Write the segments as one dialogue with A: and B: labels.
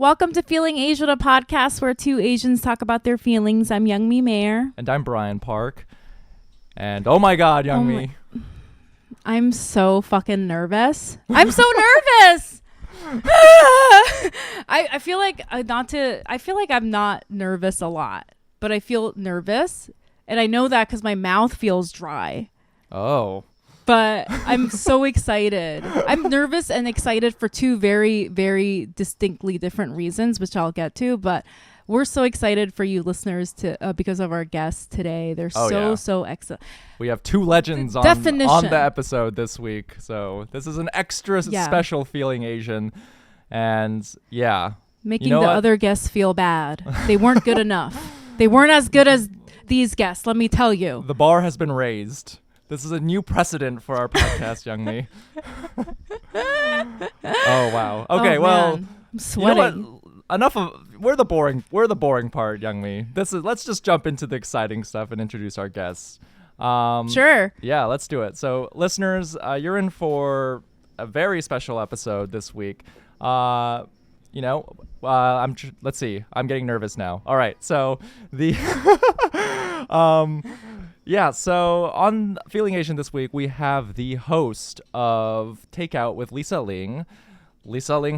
A: Welcome to Feeling Asian, a podcast where two Asians talk about their feelings. I'm Youngmi Mayer.
B: And I'm Brian Park. And oh my God, Youngmi.
A: I'm so fucking nervous. I'm so nervous. I feel like I feel like I'm not nervous a lot, but I feel nervous, and I know that because my mouth feels dry.
B: Oh.
A: But I'm so excited. I'm nervous and excited for two very, very distinctly different reasons, which I'll get to. But we're so excited for you listeners to because of our guests today. They're so excellent.
B: We have two legends on the episode this week. So this is an extra special Feeling Asian. And yeah.
A: Making other guests feel bad. They weren't good enough. They weren't as good as these guests, let me tell you.
B: The bar has been raised. This is a new precedent for our podcast, Youngmi. Oh wow. Okay, I'm
A: sweating.
B: You know what? Enough of we're the boring part, Youngmi. Let's just jump into the exciting stuff and introduce our guests.
A: Sure.
B: Yeah, let's do it. So, listeners, you're in for a very special episode this week. Let's see. I'm getting nervous now. All right. So the Yeah, so on Feeling Asian this week, we have the host of Takeout with Lisa Ling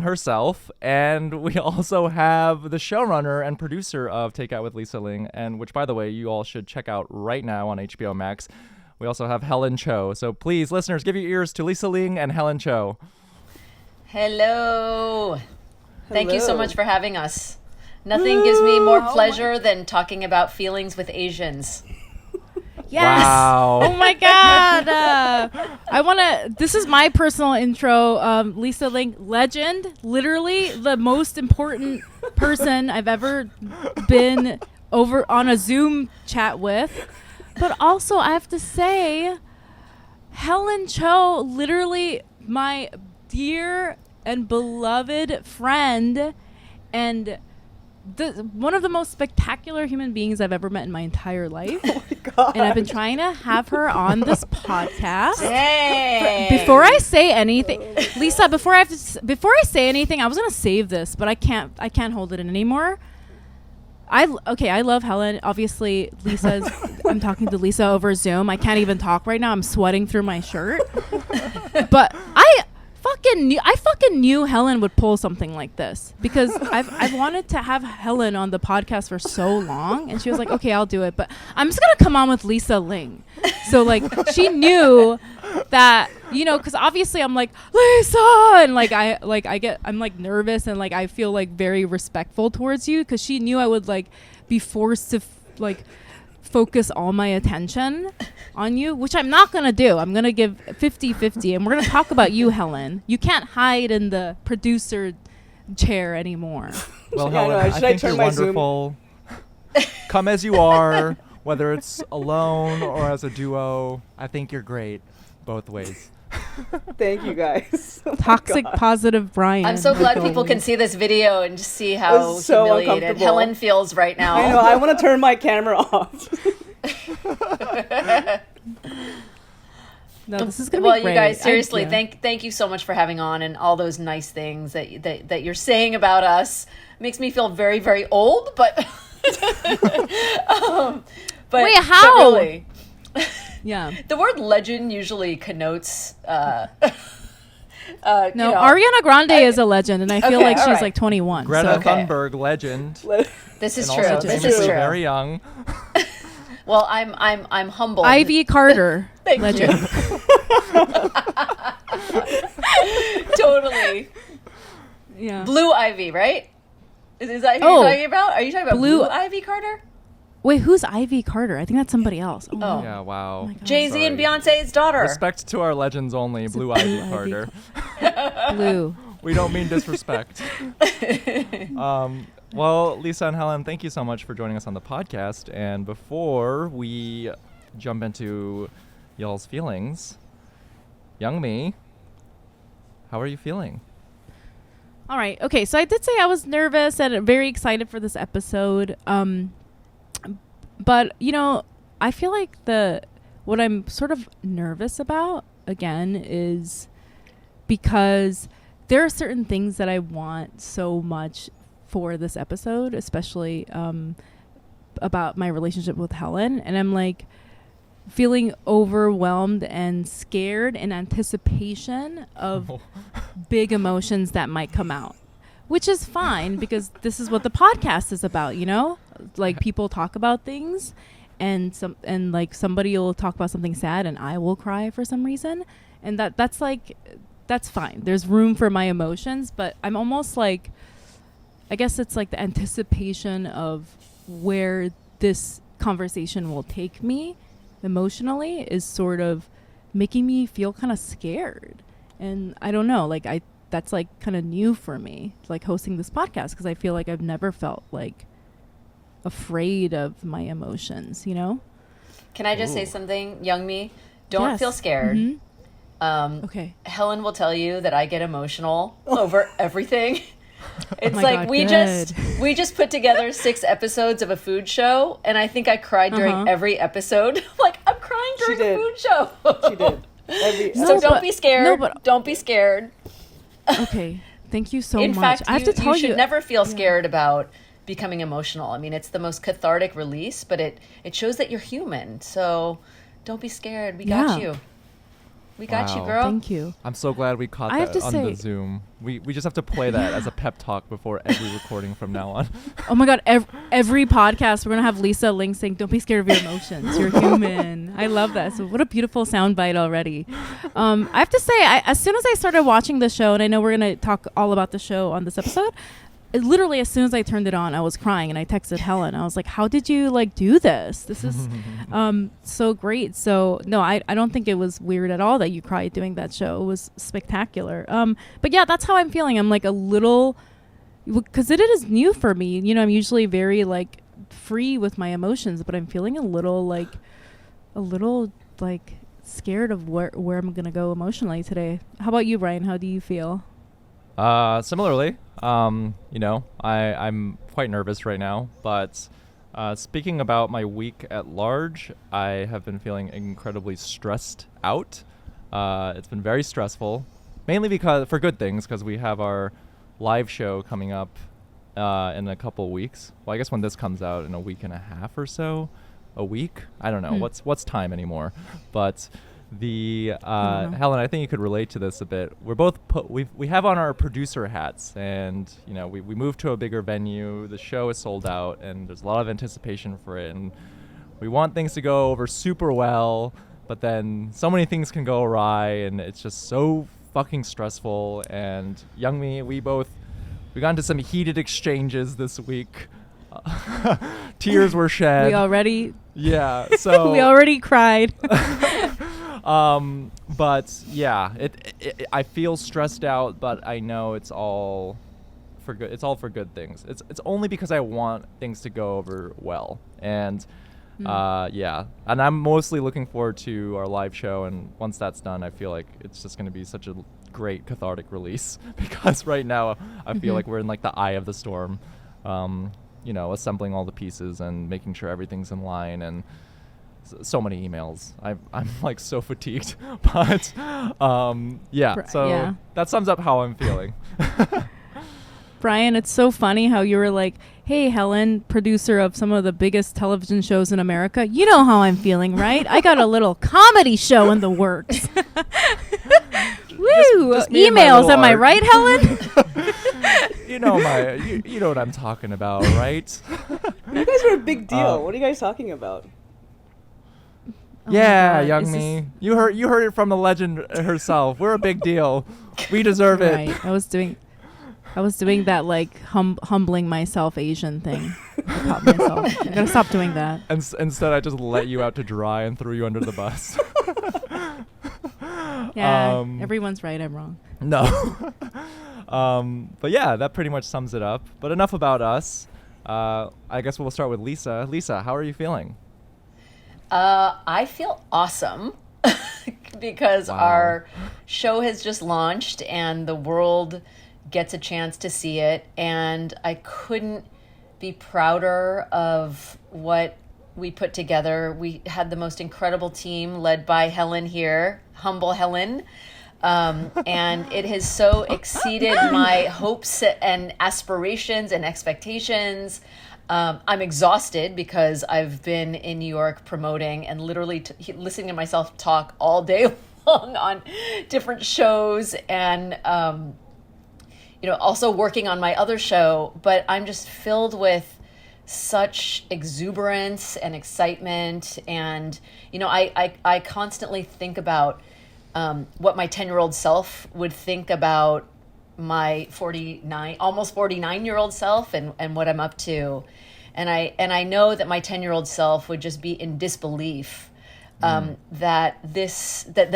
B: herself, and we also have the showrunner and producer of Takeout with Lisa Ling, and which, by the way, you all should check out right now on HBO Max. We also have Helen Cho. So please, listeners, give your ears to Lisa Ling and Helen Cho.
C: Hello. Thank you so much for having us. Nothing gives me more pleasure than talking about feelings with Asians.
A: Yes.
B: Wow.
A: Oh my God. This is my personal intro. Lisa Ling, legend, literally the most important person I've ever been over on a Zoom chat with. But also I have to say, Helen Cho, literally my dear and beloved friend and one of the most spectacular human beings I've ever met in my entire life.
D: Oh my God.
A: And I've been trying to have her on this podcast.
C: Hey.
A: Before I say anything, Lisa, before I say anything, I was gonna save this, but I can't hold it in anymore. I love Helen. Obviously, I'm talking to Lisa over Zoom. I can't even talk right now. I'm sweating through my shirt. But I fucking knew Helen would pull something like this because I've wanted to have Helen on the podcast for so long, and she was like, okay, I'll do it, but I'm just gonna come on with Lisa Ling. So like she knew that, because obviously I'm like, Lisa, and I'm like nervous and like I feel like very respectful towards you because she knew I would like be forced to focus all my attention on you, which I'm not going to do. I'm going to give 50-50, and we're going to talk about you, Helen. You can't hide in the producer chair anymore.
B: Well, Helen, I think you're wonderful. Come as you are, whether it's alone or as a duo. I think you're great both ways.
D: Thank you, guys. Oh
A: Toxic positive Brian.
C: I'm so glad people can see this video and just see how humiliated Helen feels right now.
D: I know. I want to turn my camera off.
A: No, this is gonna be great.
C: You guys, seriously, thank you so much for having on and all those nice things that you're saying about us. Makes me feel very, very old, but but
A: wait, how?
C: But really,
A: yeah.
C: The word legend usually connotes
A: Ariana Grande is a legend, and I feel like she's like 21.
B: Greta Thunberg, legend.
C: This is
B: and
C: true.
B: Also
C: This is true.
B: Very young.
C: Well, I'm humbled.
A: Ivy Carter,
C: Thank
A: legend.
C: you. Totally.
A: Yeah.
C: Blue Ivy, right? Is that who you're talking about? Are you talking about Blue Ivy Carter?
A: Wait, who's Ivy Carter? I think that's somebody else. Oh.
B: Yeah, wow.
C: Jay-Z and Beyonce's daughter.
B: Respect to our legends only, Blue Ivy Carter.
A: Blue.
B: We don't mean disrespect. Well, Lisa and Helen, thank you so much for joining us on the podcast. And before we jump into y'all's feelings, Youngmi, how are you feeling?
A: All right. Okay. So I did say I was nervous and very excited for this episode. But, I feel like what I'm sort of nervous about, again, is because there are certain things that I want so much for this episode, especially about my relationship with Helen. And I'm like feeling overwhelmed and scared in anticipation of big emotions that might come out, which is fine because this is what the podcast is about, you know? Like people talk about things and like somebody will talk about something sad and I will cry for some reason. And that's fine. There's room for my emotions, but I'm almost like, I guess it's like the anticipation of where this conversation will take me emotionally is sort of making me feel kind of scared. And I don't know, like that's like kind of new for me, like hosting this podcast, because I feel like I've never felt like afraid of my emotions, you know?
C: Can I just say something, young me? Don't
A: Yes.
C: feel scared.
A: Okay.
C: Helen will tell you that I get emotional over everything. It's
A: my
C: like
A: God,
C: we just put together 6 episodes of a food show, and I think I cried during every episode. Like, I'm crying during
D: She
C: a
D: did.
C: food show.
D: She did.
C: So don't
A: but-
C: be scared.
A: no, but-
C: Don't be scared.
A: Okay. Thank you so
C: In
A: much.
C: fact,
A: I have to tell
C: you should never feel scared about becoming emotional. I mean, it's the most cathartic release, but it shows that you're human. So don't be scared. We got
A: Yeah.
C: you. We got you,
B: Wow.
C: girl.
A: Thank you.
B: I'm so glad we caught
A: I have
B: that
A: to
B: on
A: say-
B: the Zoom. We just have to play that as a pep talk before every recording from now on.
A: Oh my God, every podcast we're gonna have Lisa Ling saying, "Don't be scared of your emotions. You're human." I love that. So what a beautiful soundbite already. I have to say, as soon as I started watching the show, and I know we're gonna talk all about the show on this episode, literally as soon as I turned it on, I was crying, and I texted Helen. I was like, "How did you like do this? This is so great." So no, I don't think it was weird at all that you cried doing that show. It was spectacular. But yeah, that's how I'm feeling. I'm like a little, because it is new for me. You know, I'm usually very like free with my emotions, but I'm feeling a little like scared of where I'm gonna go emotionally today. How about you, Brian? How do you feel?
B: Similarly, you know, I'm quite nervous right now, but speaking about my week at large, I have been feeling incredibly stressed out. It's been very stressful, mainly because for good things, because we have our live show coming up in a couple weeks. Well, I guess when this comes out, in a week and a half or so, a week. I don't know what's time anymore, but. The Helen, I think you could relate to this a bit. We're both we have on our producer hats, and you know we moved to a bigger venue. The show is sold out, and there's a lot of anticipation for it, and we want things to go over super well. But then so many things can go awry, and it's just so fucking stressful. And young me, we got into some heated exchanges this week. Tears were shed.
A: We already
B: So
A: we already cried.
B: But yeah, I feel stressed out, but I know it's all for good. It's all for good things. It's only because I want things to go over well. And yeah, and I'm mostly looking forward to our live show. And once that's done, I feel like it's just going to be such a great cathartic release because right now I feel like we're in like the eye of the storm. You know, assembling all the pieces and making sure everything's in line, and so many emails. I'm like so fatigued, but yeah. So that sums up how I'm feeling.
A: Brian, it's so funny how you were like, "Hey, Helen, producer of some of the biggest television shows in America, you know how I'm feeling, right? I got a little comedy show in the works." Woo!
B: Just me and my
A: Emails,
B: little
A: am I
B: art.
A: right, Helen?
B: You know you know what I'm talking about, right?
D: You guys are a big deal. What are you guys talking about?
B: Yeah,
A: God,
B: young
A: is
B: me. You heard it from the legend herself. We're a big deal. We deserve it.
A: Right. I was doing that like humbling myself Asian thing. I caught myself. I gotta stop doing that.
B: And instead, I just let you out to dry and threw you under the bus.
A: Yeah, everyone's right. I'm wrong.
B: No. But yeah, that pretty much sums it up. But enough about us. I guess we'll start with Lisa. Lisa, how are you feeling?
C: I feel awesome because our show has just launched and the world gets a chance to see it. And I couldn't be prouder of what we put together. We had the most incredible team led by Helen here, humble Helen. And it has so exceeded my hopes and aspirations and expectations. I'm exhausted because I've been in New York promoting and literally listening to myself talk all day long on different shows, and also working on my other show. But I'm just filled with such exuberance and excitement, and I constantly think about what my 10-year-old self would think about my almost 49-year-old self, and what I'm up to. And I know that my 10-year-old self would just be in disbelief that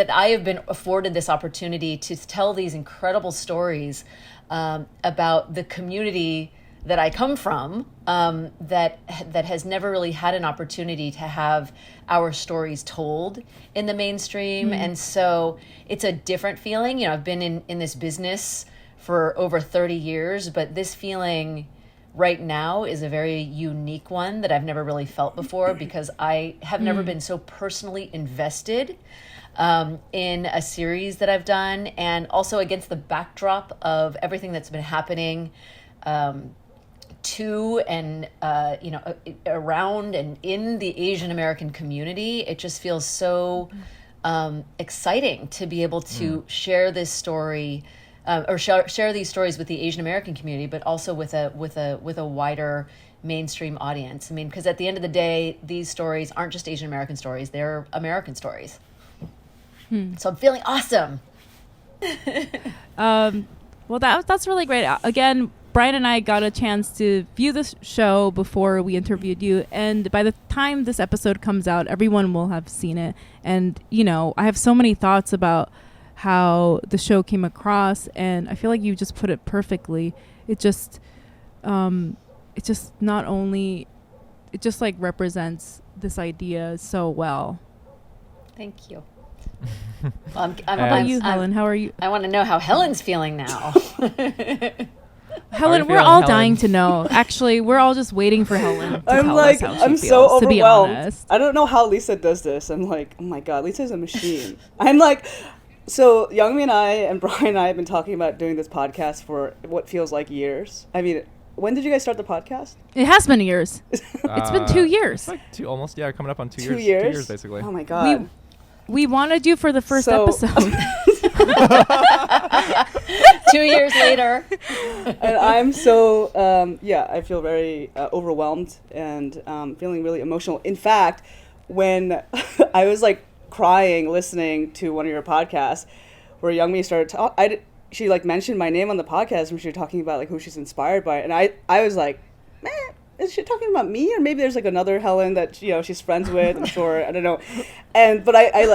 C: I have been afforded this opportunity to tell these incredible stories about the community that I come from, that has never really had an opportunity to have our stories told in the mainstream. And so it's a different feeling. I've been in this business for over 30 years, but this feeling right now is a very unique one that I've never really felt before, because I have never been so personally invested in a series that I've done, and also against the backdrop of everything that's been happening to and around and in the Asian American community. It just feels so exciting to be able to share this story, or share these stories with the Asian American community, but also with a wider mainstream audience. I mean, because at the end of the day, these stories aren't just Asian American stories; they're American stories. So I'm feeling awesome.
A: Well, that's really great. Again, Brian and I got a chance to view this show before we interviewed you, and by the time this episode comes out, everyone will have seen it. And I have so many thoughts about how the show came across, and I feel like you just put it perfectly. It just like represents this idea so well.
C: Thank you. Well,
A: how about you, Helen? How are you?
C: I want to know how Helen's feeling now.
A: Helen, we're all dying to know. Actually, we're all just waiting for Helen to tell us how she
D: I'm
A: feels,
D: so overwhelmed.
A: To be honest.
D: I don't know how Lisa does this. I'm like, oh my God, Lisa's a machine. I'm like, so Youngmi and I and Brian and I have been talking about doing this podcast for what feels like years. I mean, when did you guys start the podcast?
A: It has been years. It's been 2 years.
B: It's like almost, coming up on 2 years.
D: 2 years?
B: 2 years, basically.
D: Oh my God.
A: We wanted you for the first episode.
C: 2 years later.
D: And I'm so, I feel very overwhelmed and feeling really emotional. In fact, when I was like crying listening to one of your podcasts where Youngmi started talking, she like mentioned my name on the podcast when she was talking about like who she's inspired by. And I was like, man, is she talking about me? Or maybe there's like another Helen that, she's friends with, I'm sure. I don't know. But I'm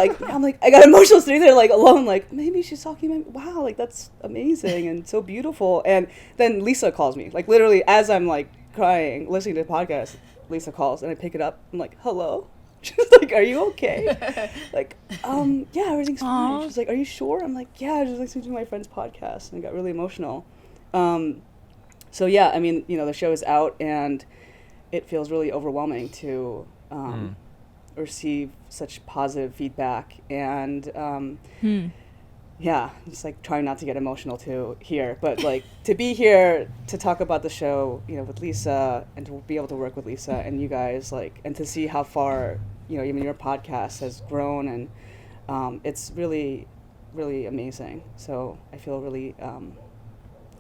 D: like, I got emotional sitting there like alone, like maybe she's talking about me. Wow, like that's amazing and so beautiful. And then Lisa calls me, like literally as I'm like crying, listening to the podcast, Lisa calls and I pick it up. I'm like, hello? She's like, are you okay? Like, yeah, everything's fine. She's like, are you sure? I'm like, yeah, I was just listening to my friend's podcast and I got really emotional. So yeah, I mean, the show is out and it feels really overwhelming to receive such positive feedback and just like trying not to get emotional here, but like to be here to talk about the show, with Lisa and to be able to work with Lisa and you guys, like, and to see how far, even your podcast has grown and it's really, really amazing. So I feel really, I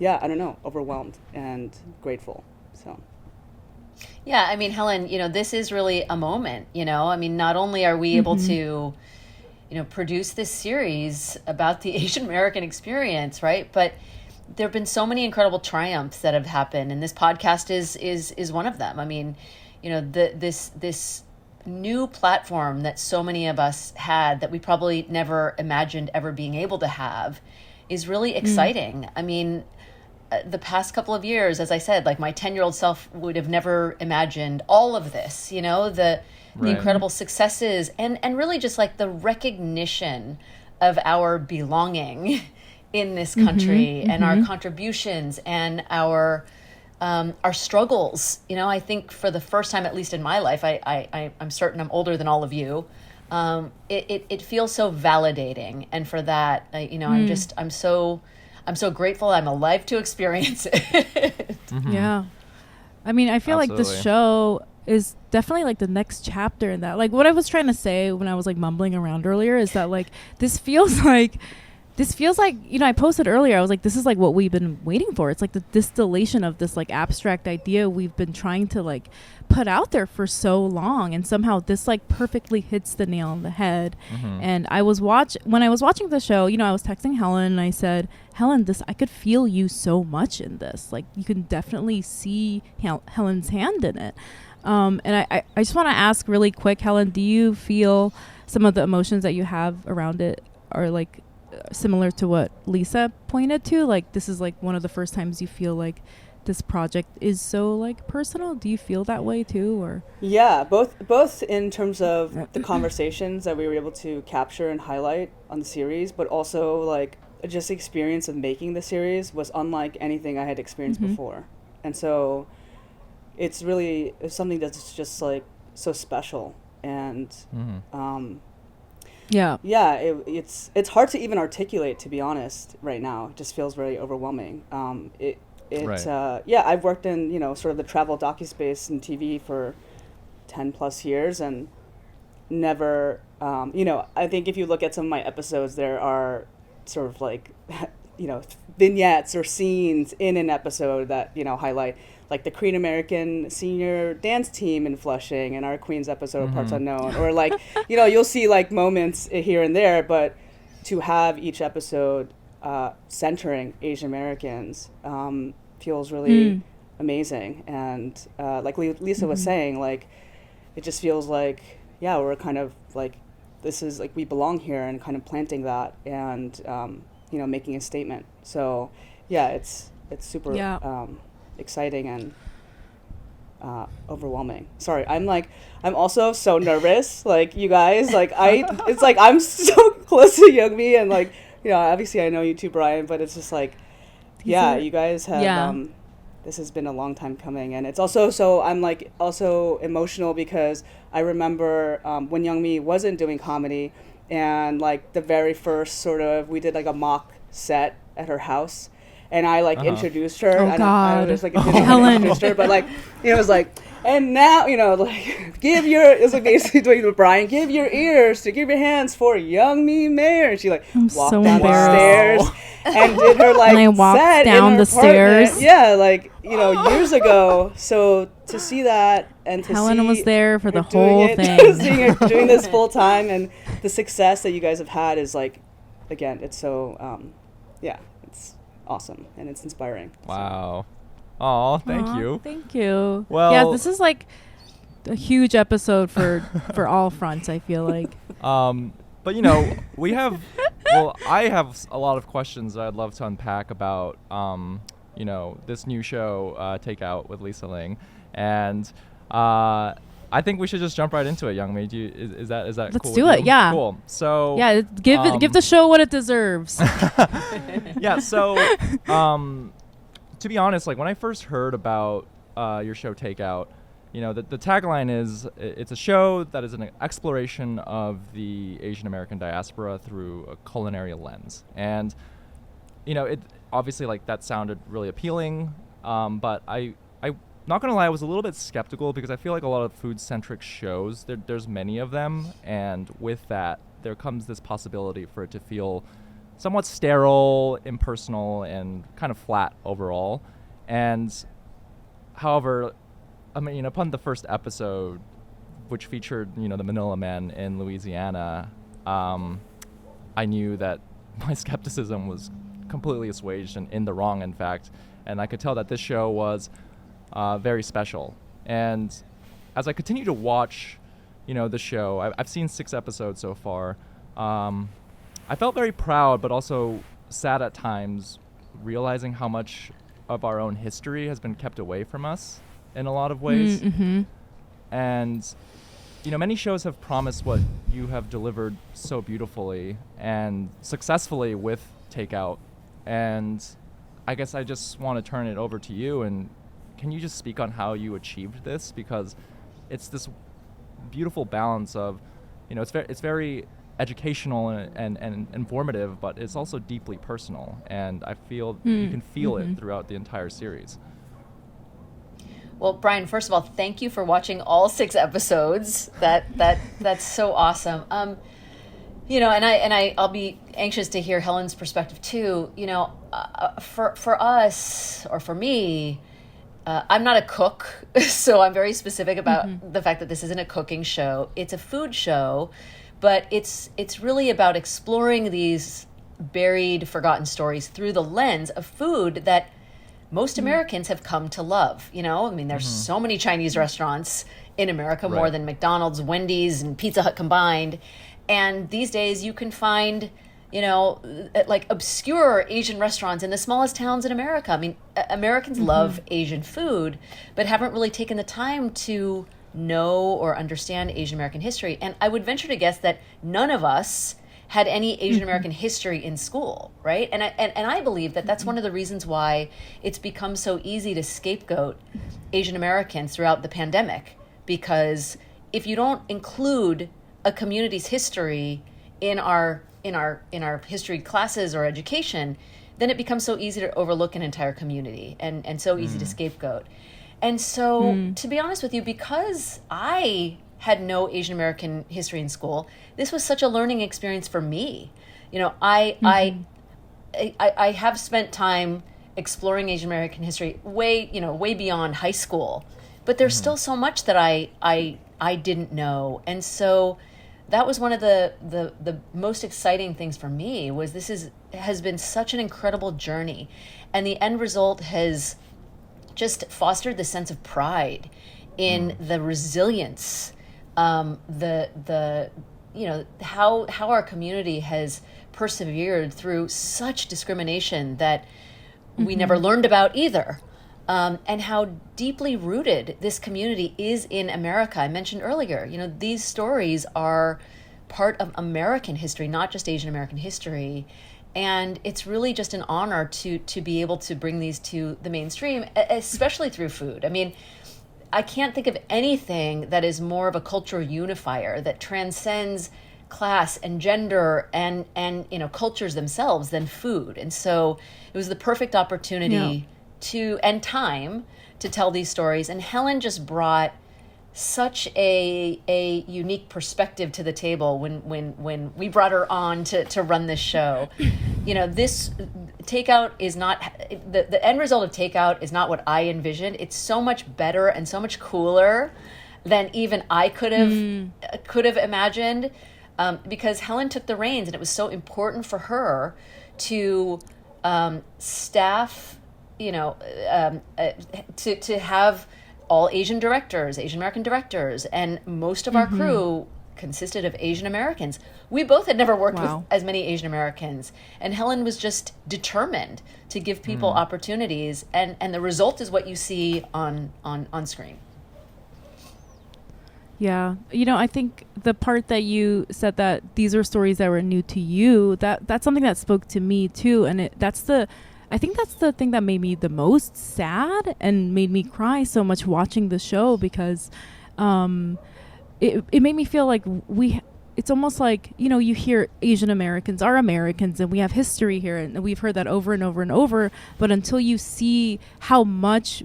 D: don't know, overwhelmed and grateful. So.
C: Yeah, I mean, Helen, this is really a moment, I mean, not only are we able to, produce this series about the Asian American experience, right? But there have been so many incredible triumphs that have happened, and this podcast is one of them. I mean, this new platform that so many of us had that we probably never imagined ever being able to have is really exciting. I mean, the past couple of years, as I said, like my 10-year-old self would have never imagined all of this, the incredible successes and really just like the recognition of our belonging in this country and our contributions and our struggles. I think for the first time, at least in my life, I'm certain I'm older than all of you. it feels so validating, and for that, I'm so grateful I'm alive to experience it.
A: Yeah. I mean, I feel like
B: Absolutely.
A: this show is definitely like the next chapter in that. Like what I was trying to say when I was like mumbling around earlier is that like this feels like I posted earlier, I was like, this is like what we've been waiting for. It's like the distillation of this like abstract idea we've been trying to like put out there for so long, and somehow this like perfectly hits the nail on the head. And when I was watching the show, I was texting Helen and I said, Helen, I could feel you so much in this. Like you can definitely see Helen's hand in it. And I just want to ask really quick, Helen, do you feel some of the emotions that you have around it are like similar to what Lisa pointed to? Like this is like one of the first times you feel like this project is so like personal. Do you feel that way too, or?
D: Yeah, both in terms of the conversations that we were able to capture and highlight on the series, but also like just the experience of making the series was unlike anything I had experienced before. And so it's something that's just like so special. And it's hard to even articulate, to be honest, right now. It just feels very overwhelming. I've worked in, sort of the travel docuspace and TV for 10 plus years, and never, I think if you look at some of my episodes, there are sort of like, vignettes or scenes in an episode that, highlight like the Korean American senior dance team in Flushing and our Queens episode of Parts Unknown, or like, you'll see like moments here and there, but to have each episode centering Asian Americans feels really amazing. And like Lisa was saying, like it just feels like, we're kind of like, this is like we belong here, and kind of planting that and making a statement. So it's super exciting and overwhelming. Sorry, I'm also so nervous, like you guys, like it's like I'm so close to Youngmi, and like, obviously I know you too, Brian, but it's just like, you guys have, this has been a long time coming. And it's also, so I'm like also emotional because I remember when Youngmi wasn't doing comedy, and like the very first we did like a mock set at her house, and I like introduced her. I was like,
A: Helen.
D: Introduced her, but like, it was like, and now, like, it's like basically doing with Brian, give your ears to give your hands for Youngmi Mayer. And she like walked
A: so
D: down the stairs and did her like
A: and I walked
D: set
A: down
D: in her
A: the stairs.
D: Yeah, like, years ago. So to see that, and to
A: Helen was there for the
D: her doing
A: whole
D: it,
A: thing.
D: seeing her doing this full time, and the success that you guys have had is like, again, it's so, it's awesome, and it's inspiring.
B: Wow. Oh, thank
A: Aw,
B: you.
A: Thank you.
B: Well,
A: this is like a huge episode for all fronts, I feel like.
B: But we have, I have a lot of questions that I'd love to unpack about, this new show, Takeout with Lisa Ling, and I think we should just jump right into it, Youngmi. Is that
A: Let's
B: cool?
A: do
B: with
A: it.
B: you?
A: Yeah.
B: Cool. So
A: give the show what it deserves.
B: yeah. So to be honest, like when I first heard about your show Takeout, the tagline is it's a show that is an exploration of the Asian American diaspora through a culinary lens, and it obviously like that sounded really appealing, but I not gonna lie, I was a little bit skeptical because I feel like a lot of food-centric shows, there's many of them, and with that, there comes this possibility for it to feel somewhat sterile, impersonal, and kind of flat overall. And however, I mean, upon the first episode, which featured, the Manila Man in Louisiana, I knew that my skepticism was completely assuaged and in the wrong, in fact, and I could tell that this show was very special. And as I continue to watch, the show, I've seen 6 episodes so far. I felt very proud, but also sad at times, realizing how much of our own history has been kept away from us in a lot of ways. And, many shows have promised what you have delivered so beautifully and successfully with Takeout. And I guess I just want to turn it over to you, and can you just speak on how you achieved this? Because it's this beautiful balance of it's very educational and informative, but it's also deeply personal, and I feel you can feel it throughout the entire series.
C: Well, Brian, first of all, thank you for watching all 6 episodes. That's so awesome. I'll be anxious to hear Helen's perspective too. For us, or for me, I'm not a cook, so I'm very specific about the fact that this isn't a cooking show. It's a food show, but it's really about exploring these buried, forgotten stories through the lens of food that most Americans have come to love. There's so many Chinese restaurants in America, more than McDonald's, Wendy's, and Pizza Hut combined. And these days you can find, like obscure Asian restaurants in the smallest towns in America. Americans love Asian food, but haven't really taken the time to know or understand Asian American history. And I would venture to guess that none of us had any Asian American history in school, right? And I believe that that's one of the reasons why it's become so easy to scapegoat Asian Americans throughout the pandemic, because if you don't include a community's history in our history classes or education, then it becomes so easy to overlook an entire community and so easy to scapegoat. And so, to be honest with you, because I had no Asian American history in school, this was such a learning experience for me. I have spent time exploring Asian American history way beyond high school, but there's still so much that I didn't know. And so that was one of the most exciting things for me, was this has been such an incredible journey, and the end result has just fostered the sense of pride in the resilience, how our community has persevered through such discrimination that we never learned about either. And how deeply rooted this community is in America. I mentioned earlier, these stories are part of American history, not just Asian American history. And it's really just an honor to be able to bring these to the mainstream, especially through food. I can't think of anything that is more of a cultural unifier that transcends class and gender and cultures themselves than food. And so it was the perfect opportunity and time to tell these stories. And Helen just brought such a unique perspective to the table when we brought her on to run this show. This Takeout is not the end result of Takeout is not what I envisioned. It's so much better and so much cooler than even I could have imagined, because Helen took the reins, and it was so important for her to staff, to have all Asian directors, Asian American directors, and most of our crew consisted of Asian Americans. We both had never worked with as many Asian Americans, and Helen was just determined to give people opportunities, and the result is what you see on screen.
A: Yeah. I think the part that you said that these are stories that were new to you, that's something that spoke to me too. And I think that's the thing that made me the most sad and made me cry so much watching the show, because it made me feel like it's almost like, you hear Asian Americans are Americans and we have history here, and we've heard that over and over and over, but until you see how much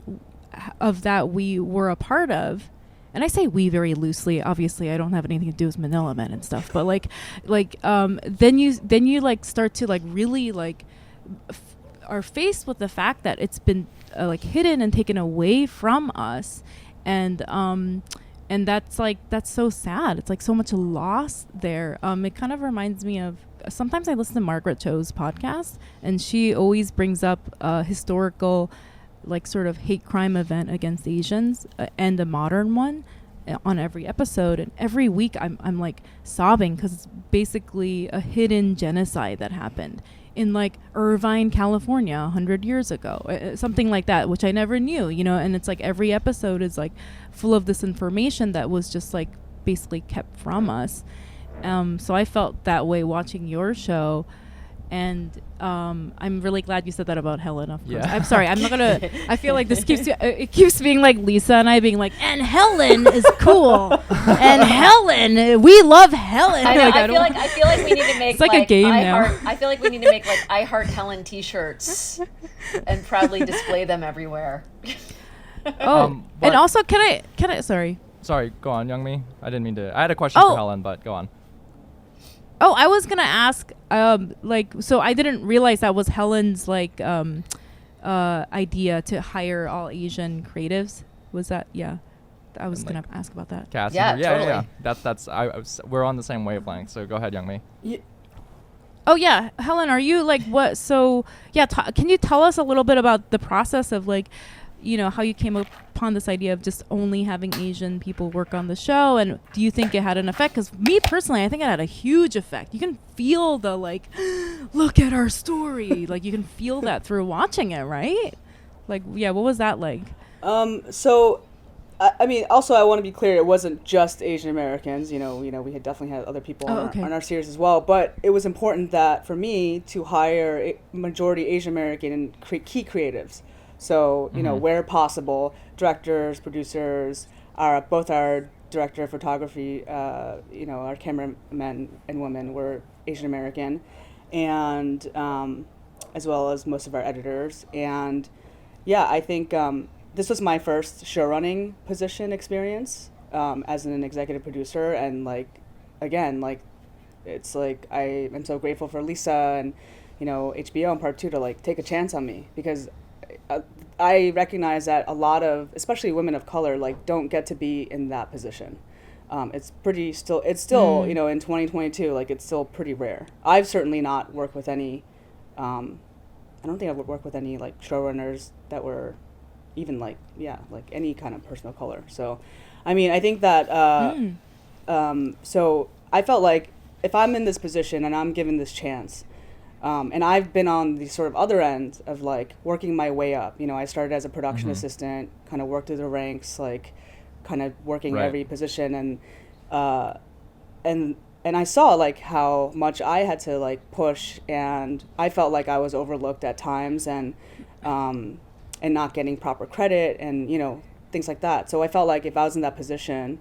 A: of that we were a part of, and I say we very loosely, obviously I don't have anything to do with Manila Men and stuff, but then you like start to like really like are faced with the fact that it's been hidden and taken away from us, and that's so sad. It's like so much loss there. It kind of reminds me of, sometimes I listen to Margaret Cho's podcast, and she always brings up a historical sort of hate crime event against Asians, and a modern one on every episode, and every week I'm like sobbing, because it's basically a hidden genocide that happened in Irvine, California 100 years ago, something like that, which I never knew, and it's every episode is full of this information that was just basically kept from us. So I felt that way watching your show, And I'm really glad you said that about Helen. Of course.
B: Yeah.
A: I'm sorry. I'm not gonna. I feel like this keeps it keeps being like Lisa and I being like, and Helen is cool, and Helen, we love Helen.
C: I know.
A: Like,
C: I feel like we need to make
A: It's like a game now.
C: I feel like we need to make like I Heart Helen T-shirts and proudly display them everywhere.
A: and also, can I? Sorry.
B: Sorry, go on, Youngmi. I didn't mean to. I had a question for Helen, but go on.
A: Oh, I was gonna ask, so I didn't realize that was Helen's idea to hire all Asian creatives. Was that? Yeah, I was gonna ask about that.
B: Casting.
C: Yeah, totally.
B: Yeah. That's. We're on the same wavelength. So go ahead, Youngmi.
A: Oh yeah, Helen, are you like what? So yeah, can you tell us a little bit about the process of like, how you came upon this idea of just only having Asian people work on the show, and do you think it had an effect? Because me personally, I think it had a huge effect. You can feel the like, look at our story. Like you can feel that through watching it, right? Like, yeah, what was that like?
D: So, I mean, also I want to be clear, it wasn't just Asian Americans. We had definitely had other people on our series as well. But it was important that for me to hire a majority Asian American and key creatives. So, where possible, directors, producers, both our director of photography, our cameramen and women were Asian American, and as well as most of our editors. And yeah, I think this was my first show running position experience as an executive producer. And it's like I am so grateful for Lisa and, HBO and Part 2 to like take a chance on me, because I recognize that a lot of, especially women of color, like don't get to be in that position. It's still in 2022, like it's still pretty rare. I've certainly not worked with any, I don't think I've worked with any like showrunners that were even like any kind of person of color. So, I mean, I think that, so I felt like if I'm in this position and I'm given this chance, and I've been on the sort of other end of like working my way up. I started as a production assistant, kind of worked through the ranks, like kind of working every position, and I saw like how much I had to like push, and I felt like I was overlooked at times, and not getting proper credit, and things like that. So I felt like if I was in that position,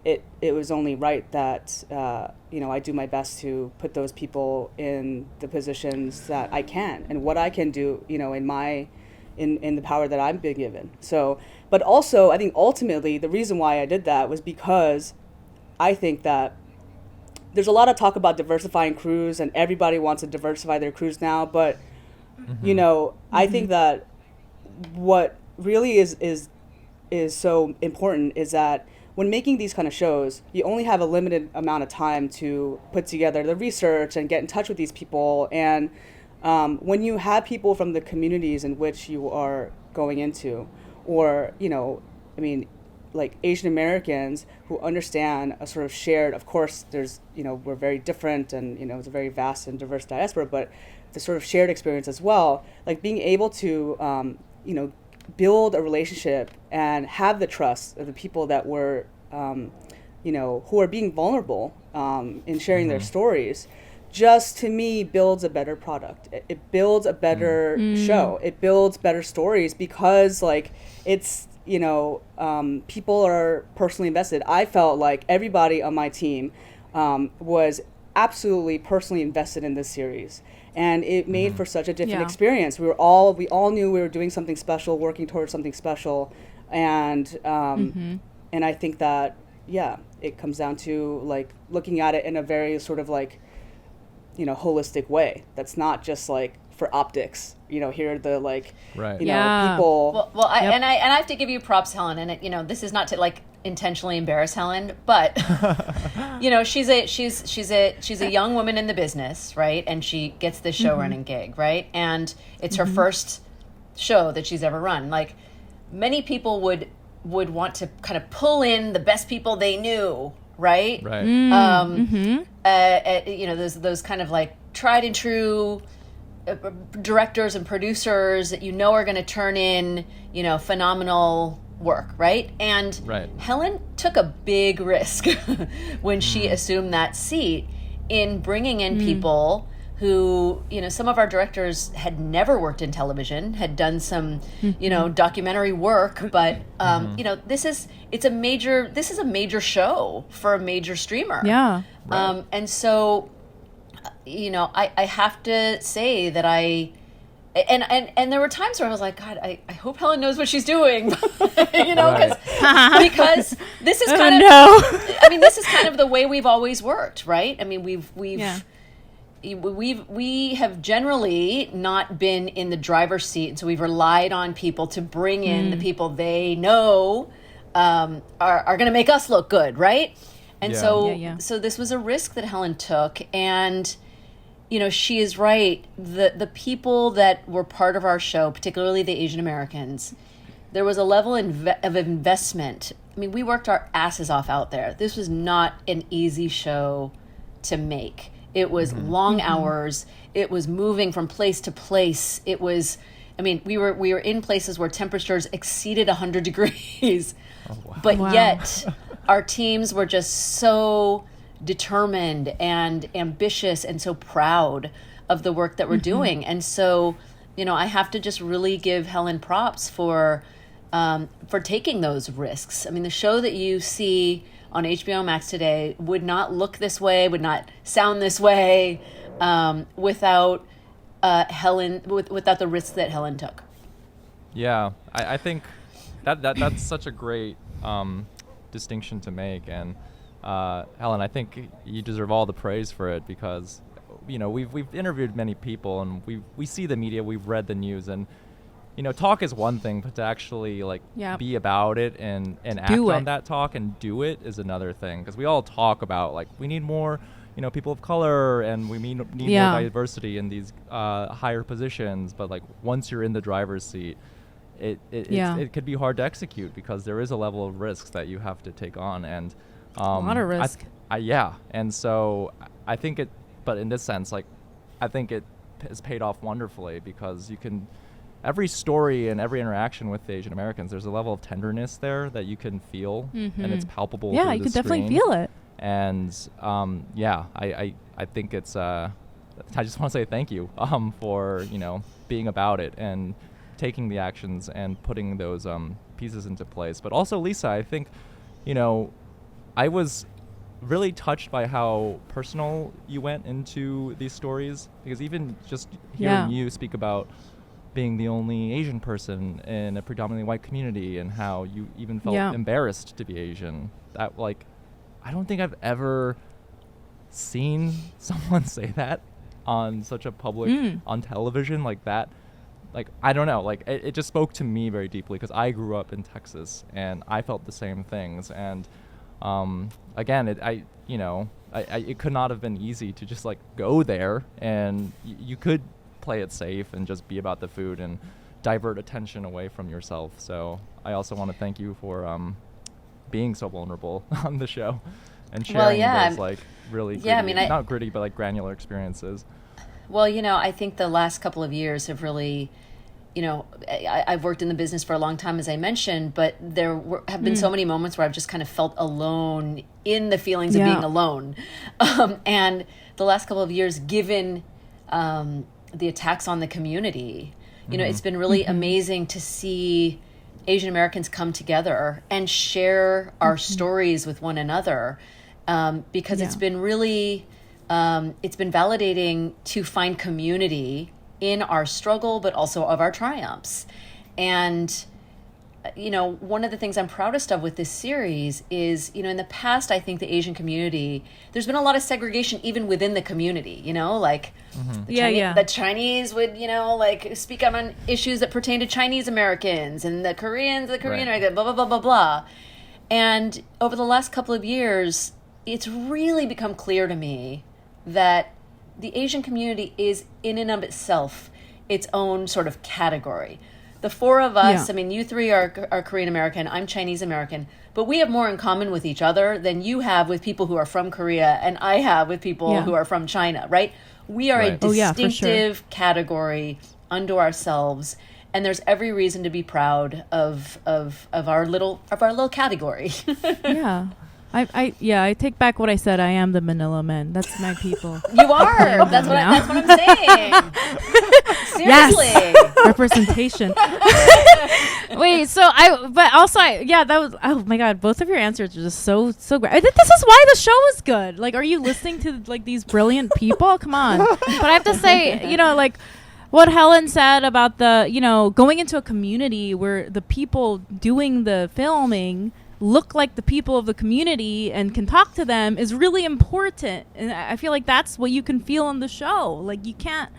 D: it was only right that I do my best to put those people in the positions that I can and what I can do, in the power that I've been given. So, but also I think ultimately the reason why I did that was because I think that there's a lot of talk about diversifying crews, and everybody wants to diversify their crews now. But I think that what really is so important is that when making these kind of shows, you only have a limited amount of time to put together the research and get in touch with these people. And when you have people from the communities in which you are going into, or, like Asian Americans who understand a sort of shared, of course, there's, we're very different, and, it's a very vast and diverse diaspora, but the sort of shared experience as well, like being able to, build a relationship and have the trust of the people that were, who are being vulnerable in sharing their stories, just to me builds a better product. It builds a better show. It builds better stories, because like it's, people are personally invested. I felt like everybody on my team was absolutely personally invested in this series. And it made for such a different experience. We all knew we were doing something special, working towards something special, and I think that it comes down to like looking at it in a very sort of like, holistic way. That's not just like for optics. Here are the like, people.
C: Well, I have to give you props, Helen. And this is not to like intentionally embarrass Helen, but she's a young woman in the business, right? And she gets this show running gig, right? And it's her first show that she's ever run. Like many people would want to kind of pull in the best people they knew, right? Right. Those kind of like tried and true directors and producers that are going to turn in, phenomenal work, right? And Helen took a big risk when she assumed that seat in bringing in people who, some of our directors had never worked in television, had done some, documentary work, but, this is a major show for a major streamer.
A: Yeah.
B: Right.
C: And so, I have to say that and there were times where I was like, God, I hope Helen knows what she's doing,
B: Right.
C: because this is kind of,
A: no.
C: I mean, this is kind of the way we've always worked, right? I mean, we have generally not been in the driver's seat, and so we've relied on people to bring in the people they know are going to make us look good, right? And
B: Yeah.
C: so this was a risk that Helen took, and she is right. The people that were part of our show, particularly the Asian Americans, there was a level of investment. I mean, we worked our asses off out there. This was not an easy show to make. It was long hours. It was moving from place to place. It was, we were in places where temperatures exceeded 100 degrees.
B: Oh, wow.
C: But
A: Wow.
C: yet our teams were just so determined and ambitious and so proud of the work that we're doing. And so, I have to just really give Helen props for taking those risks. I mean, the show that you see on HBO Max today would not look this way, would not sound this way, without Helen, without the risks that Helen took.
B: Yeah, I think that's such a great distinction to make, and Helen, I think you deserve all the praise for it, because we've interviewed many people, and we see the media, we've read the news, and talk is one thing, but to actually be about it and act on that talk and do it is another thing. Because we all talk about we need more people of color, and we need more diversity in these higher positions, but once you're in the driver's seat, it could be hard to execute, because there is a level of risks that you have to take on, and
A: a lot of risk.
B: And so I think but in this sense, I think it has paid off wonderfully, because you can, every story and every interaction with the Asian Americans, there's a level of tenderness there that you can feel, and it's palpable.
A: Yeah,
B: through
A: you
B: the
A: can definitely
B: screen.
A: feel it.
B: And I think it's I just want to say thank you for being about it and taking the actions and putting those pieces into place. But also, Lisa, I think I was really touched by how personal you went into these stories, because even just hearing you speak about being the only Asian person in a predominantly white community, and how you even felt embarrassed to be Asian, that I don't think I've ever seen someone say that on such a public, on television like that. I don't know, it just spoke to me very deeply, because I grew up in Texas and I felt the same things. And again, it could not have been easy to just go there, and you could play it safe and just be about the food and divert attention away from yourself. So I also want to thank you for being so vulnerable on the show and sharing those really gritty, not gritty, but granular experiences.
C: Well, I think the last couple of years have really, I've worked in the business for a long time, as I mentioned, but there have been so many moments where I've just kind of felt alone in the feelings of being alone. And the last couple of years, given the attacks on the community, it's been really amazing to see Asian Americans come together and share our stories with one another, because it's been really, it's been validating to find community in our struggle, but also of our triumphs. And, one of the things I'm proudest of with this series is, in the past, I think the Asian community, there's been a lot of segregation even within the community, the Chinese would, speak up on issues that pertain to Chinese Americans, and the Koreans, Americans, blah, blah, blah, blah, blah. And over the last couple of years, it's really become clear to me that the Asian community is in and of itself its own sort of category. The four of us, you three are Korean American, I'm Chinese American, but we have more in common with each other than you have with people who are from Korea and I have with people who are from China, right? We are a distinctive category unto ourselves, and there's every reason to be proud of our little category.
A: Yeah. I take back what I said. I am the Manila Man. That's my people.
C: You are. That's what I'm saying. Seriously.
A: Yes. Representation. Wait, that was, oh my God, both of your answers are just so great. I think this is why the show is good. Like, are you listening to like these brilliant people? Come on. But I have to say, like what Helen said about the, going into a community where the people doing the filming look like the people of the community and can talk to them is really important. And I feel like that's what you can feel on the show. Like, you can't,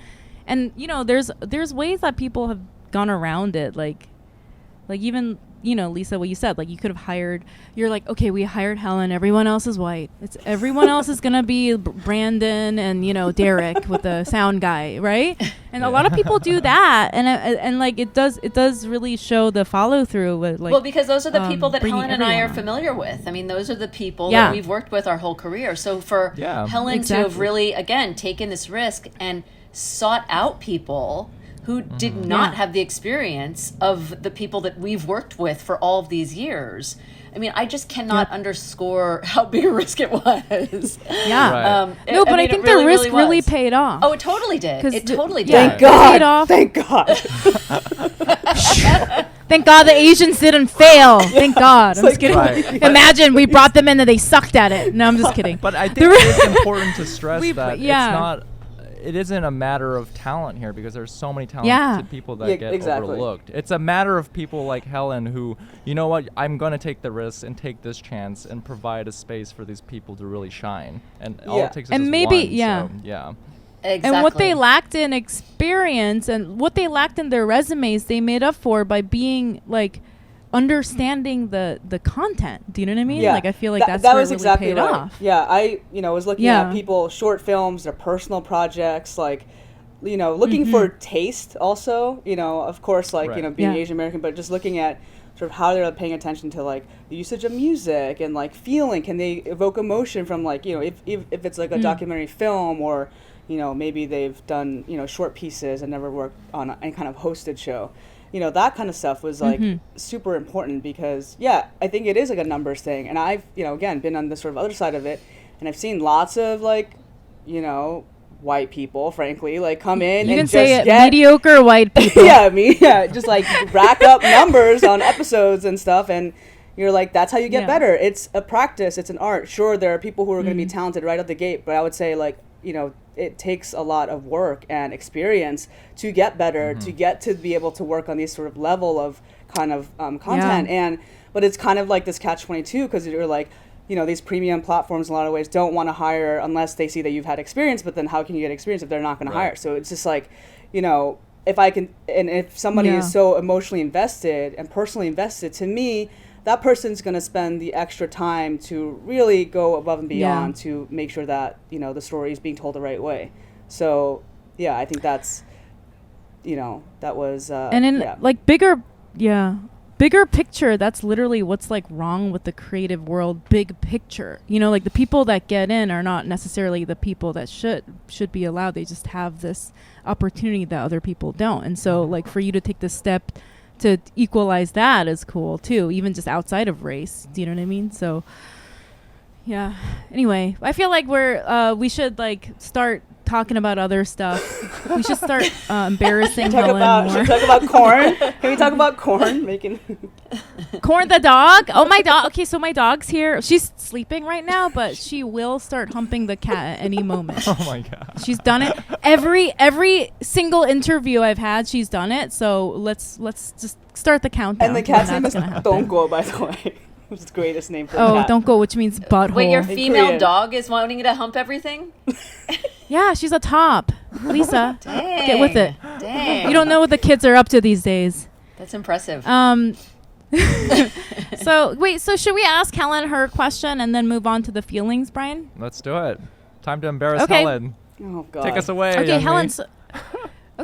A: and there's ways that people have gone around it, like even Lisa, what you said, like, you could have you're like, okay, we hired Helen, everyone else is white, everyone else is gonna be Brandon and Derek with the sound guy, right? And a lot of people do that, and like it does really show the follow through with, like,
C: well, because those are the people that
A: bringing
C: Helen and I are
A: everyone on.
C: familiar with. I mean, those are the people
A: Yeah.
C: that we've worked with our whole career. So for Helen to have really, again, taken this risk and sought out people who did not have the experience of the people that we've worked with for all of these years. I mean, I just cannot underscore how big a risk it was.
A: Yeah.
B: Right.
A: No, but I think the risk really
C: was.
A: paid off.
C: Oh, it totally did. It totally did.
D: Thank
A: Paid
D: God.
A: off.
D: Thank God.
A: Thank God the Asians didn't fail. Thank God. I'm just kidding.
B: Right.
A: Imagine we brought them in and they sucked at it. No, I'm just kidding.
B: But I think it's important to stress that
A: yeah.
B: it isn't a matter of talent here, because there's so many talented people that get overlooked. It's a matter of people like Helen who, you know what, I'm going to take the risk and take this chance and provide a space for these people to really shine. And all it takes is
A: and
B: just
A: maybe,
B: one.
A: yeah.
B: So, yeah.
C: Exactly.
A: And what they lacked in experience and what they lacked in their resumes, they made up for by being like understanding the content. Do you know what I mean?
D: Yeah.
A: Like, I feel like that's
D: that
A: where
D: was
A: it really
D: exactly
A: paid
D: right.
A: off.
D: Yeah, I was looking at people, short films, their personal projects, like, looking for taste also, of course, like, being Asian American, but just looking at sort of how they're paying attention to, like, the usage of music and, like, feeling. Can they evoke emotion from, like, if it's like a documentary film, or, maybe they've done, short pieces and never worked on any kind of hosted show. That kind of stuff was, like, super important, because, I think it is, like, a numbers thing. And I've, again, been on the sort of other side of it, and I've seen lots of, like, white people, frankly, like, come in
A: You
D: and
A: can
D: just
A: say it, mediocre white people.
D: just, like, rack up numbers on episodes and stuff, and you're like, that's how you get better. It's a practice. It's an art. Sure, there are people who are going to be talented right out the gate, but I would say, like, it takes a lot of work and experience to get better, to get to be able to work on these sort of level of kind of content. But it's kind of like this catch-22, because you're like, these premium platforms in a lot of ways don't want to hire unless they see that you've had experience, but then how can you get experience if they're not going to hire? So it's just like, if somebody is so emotionally invested and personally invested, to me, that person's going to spend the extra time to really go above and beyond to make sure that, the story is being told the right way. So, I think that's, that was...
A: and in, like, bigger picture, that's literally what's, like, wrong with the creative world, big picture. Like, the people that get in are not necessarily the people that should be allowed. They just have this opportunity that other people don't. And so, like, for you to take this step to equalize that is cool too, even just outside of race. Do you know what I mean? So anyway, I feel like we should, like, start talking about other stuff. We should start embarrassing Helen more.
D: Should we talk about corn? Can we talk about corn making
A: Corn the dog? Oh, my dog. Okay, so my dog's here. She's sleeping right now, but she will start humping the cat at any moment.
B: Oh my God.
A: She's done it. Every single interview I've had, she's done it. So let's just start the countdown.
D: And the cat's name is
A: Don't
D: Don't Go, by the way. Which is the greatest name for a cat.
A: Don't Go, which means butthole.
C: Wait, your
D: In
C: female
D: Korean.
C: dog is wanting to hump everything?
A: Yeah, she's a top. Lisa,
C: Dang.
A: get with it.
C: Dang.
A: You don't know what the kids are up to these days.
C: That's impressive.
A: So should we ask Helen her question and then move on to the feelings, Brian?
B: Let's do it. Time to embarrass
A: Okay.
B: Helen.
D: Oh, God.
B: Take us away.
A: Okay,
B: Young
A: Helen.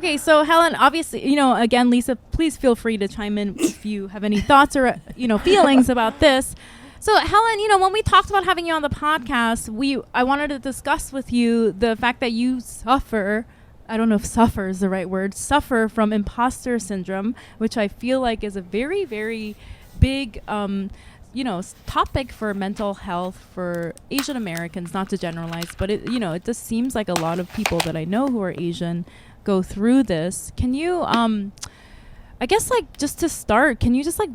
B: Me.
A: So Helen, obviously, again, Lisa, please feel free to chime in if you have any thoughts or, feelings about this. So Helen, when we talked about having you on the podcast, I wanted to discuss with you the fact that you suffer, I don't know if suffer is the right word, suffer from imposter syndrome, which I feel like is a very, very big topic for mental health for Asian Americans, not to generalize, but it just seems like a lot of people that I know who are Asian go through this. Can you, I guess, like, just to start, can you just, like,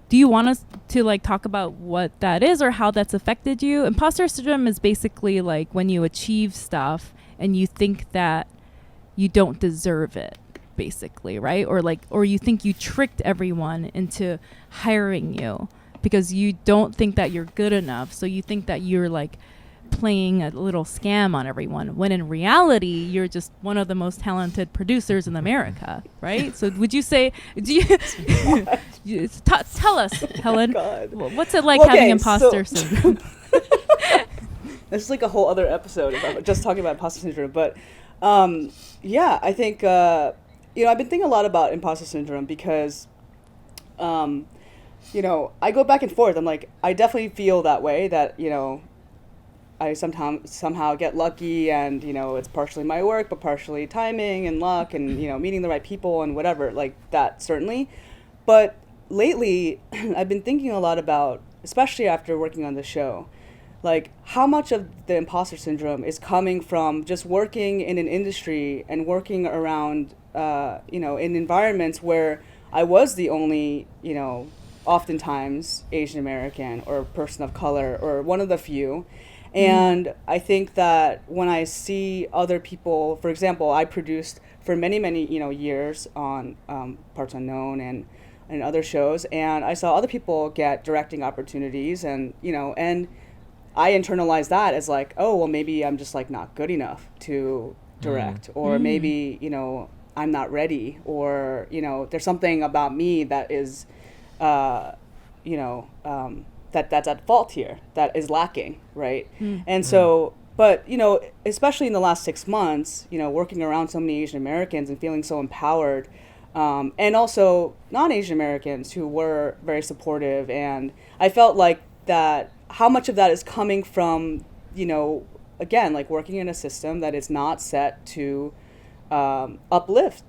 A: do you want us to, like, talk about what that is or how that's affected you? Imposter syndrome is basically like when you achieve stuff and you think that you don't deserve it, basically, right? Or you think you tricked everyone into hiring you because you don't think that you're good enough. So you think that you're, like, playing a little scam on everyone, when in reality you're just one of the most talented producers in America, right? So would you say, tell us, Helen, what's it like having imposter syndrome?
D: This is like a whole other episode about just talking about imposter syndrome, but yeah, I think I've been thinking a lot about imposter syndrome because I go back and forth. I'm like, I definitely feel that way, that I somehow get lucky, and it's partially my work but partially timing and luck and meeting the right people and whatever, like that, certainly. But lately I've been thinking a lot about, especially after working on the show, like how much of the imposter syndrome is coming from just working in an industry and working around in environments where I was the only oftentimes Asian American or person of color or one of the few. And I think that when I see other people, for example, I produced for many, many, years on Parts Unknown and other shows, and I saw other people get directing opportunities, and I internalized that as like, oh, well, maybe I'm just like not good enough to direct, or maybe, I'm not ready, or, there's something about me that is, that's at fault here, that is lacking, right? And so, but, especially in the last 6 months, working around so many Asian Americans and feeling so empowered, and also non-Asian Americans who were very supportive, and I felt like that, how much of that is coming from, again, like working in a system that is not set to uplift,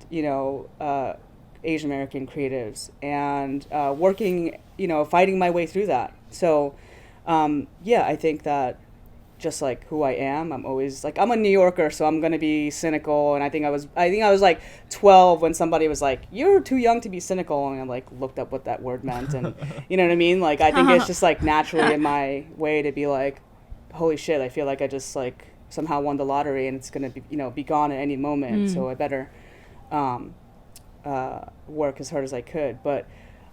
D: Asian American creatives, and working, fighting my way through that. So, I think that just like who I am, I'm always like, I'm a New Yorker, so I'm gonna be cynical. And I think I was like 12 when somebody was like, "You're too young to be cynical," and I like looked up what that word meant, and you know what I mean? Like, I think it's just like naturally in my way to be like, "Holy shit, I feel like I just like somehow won the lottery, and it's gonna be be gone at any moment. So I better work as hard as I could." But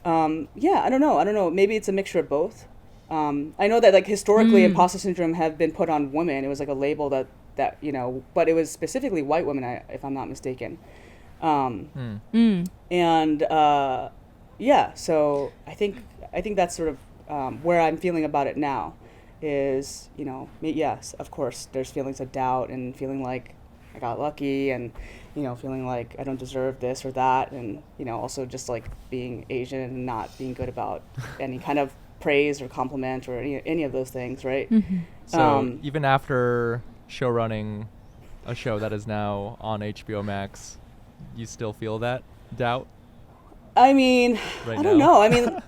D: I don't know. Maybe it's a mixture of both. I know that like historically imposter syndrome have been put on women. It was like a label that but it was specifically white women, if I'm not mistaken. And so I think that's sort of where I'm feeling about it now is, yes, of course, there's feelings of doubt and feeling like I got lucky, and feeling like I don't deserve this or that, and also just like being Asian and not being good about any kind of praise or compliment or any of those things, right?
B: So even after show running a show that is now on HBO Max, you still feel that doubt?
D: I mean, I don't know. I mean,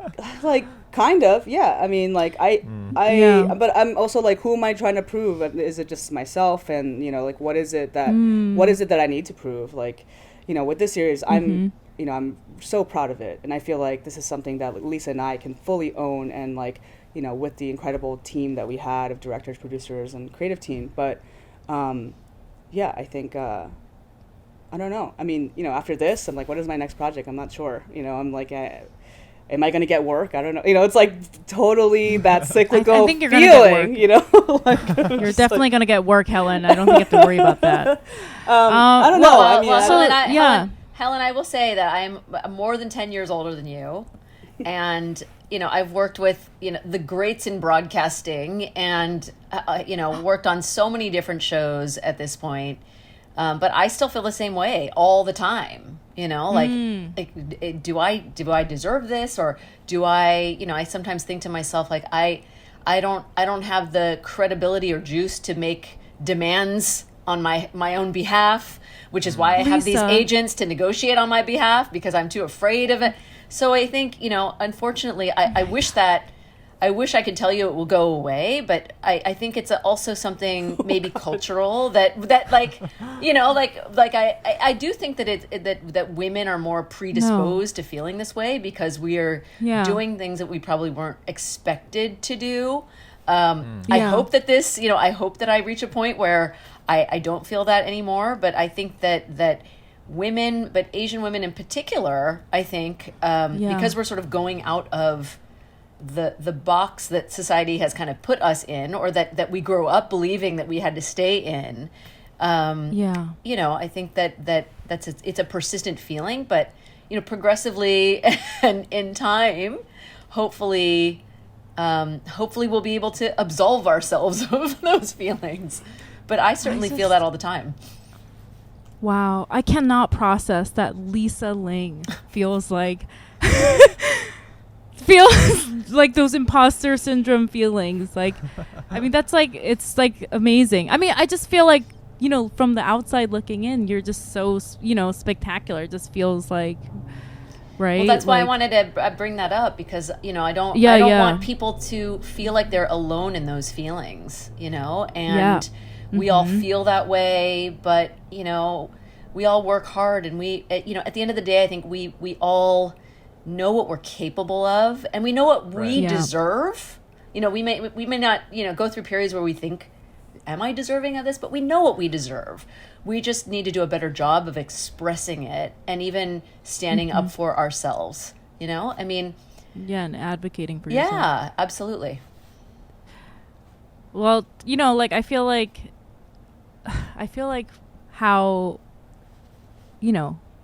D: like, kind of, yeah. I mean, like, but I'm also like, who am I trying to prove? Is it just myself? And, like, what is it that I need to prove? Like, with this series, I'm so proud of it. And I feel like this is something that Lisa and I can fully own, and like, with the incredible team that we had of directors, producers, and creative team. But, I think, I don't know. I mean, after this, I'm like, what is my next project? I'm not sure. I'm like, am I going to get work? I don't know. It's like totally that cyclical
A: I think you're
D: feeling,
A: gonna get work.
D: Like,
A: you're definitely going to get work, Helen. I don't think you have to worry about that.
D: I don't know. I mean,
C: Helen, I will say that I'm more than 10 years older than you. And, I've worked with, the greats in broadcasting, and, worked on so many different shows at this point. But I still feel the same way all the time, like do I deserve this, or do I, I sometimes think to myself, like, I don't have the credibility or juice to make demands on my own behalf, which is why I have these agents to negotiate on my behalf, because I'm too afraid of it. So I think, unfortunately, I wish that I wish I could tell you it will go away, but I think it's also something maybe cultural that like, I do think that women are more predisposed to feeling this way because we are doing things that we probably weren't expected to do. I hope that I hope that I reach a point where I don't feel that anymore, but I think that women, but Asian women in particular, I think, because we're sort of going out of the box that society has kind of put us in, or that we grow up believing that we had to stay in. I think it's a persistent feeling, but progressively and in time, hopefully we'll be able to absolve ourselves of those feelings. But I certainly feel that all the time.
A: Wow, I cannot process that Lisa Ling feels like those imposter syndrome feelings. Like, I mean, that's like, it's like amazing. I mean, I just feel like, from the outside looking in, you're just so, spectacular. It just feels like, right?
C: Well, that's why I wanted to bring that up, because, I don't want people to feel like they're alone in those feelings, and we all feel that way, but, we all work hard, and we, at the end of the day, I think we all know what we're capable of, and we know what we deserve. We may not, go through periods where we think, am I deserving of this? But we know what we deserve. We just need to do a better job of expressing it and even standing up for ourselves, I mean.
A: Yeah, and advocating for yourself.
C: Yeah, absolutely.
A: Well, I feel like how,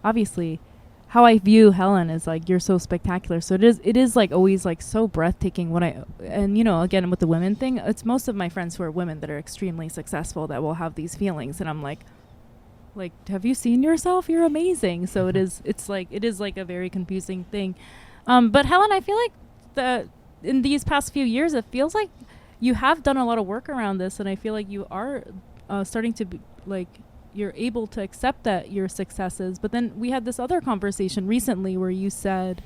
A: obviously how I view Helen is like, you're so spectacular. So it is like always like so breathtaking again, with the women thing, it's most of my friends who are women that are extremely successful that will have these feelings. And I'm like, have you seen yourself? You're amazing. So it is like a very confusing thing. But Helen, I feel like in these past few years, it feels like you have done a lot of work around this. And I feel like you are starting to be like, you're able to accept that your successes. But then we had this other conversation recently where you said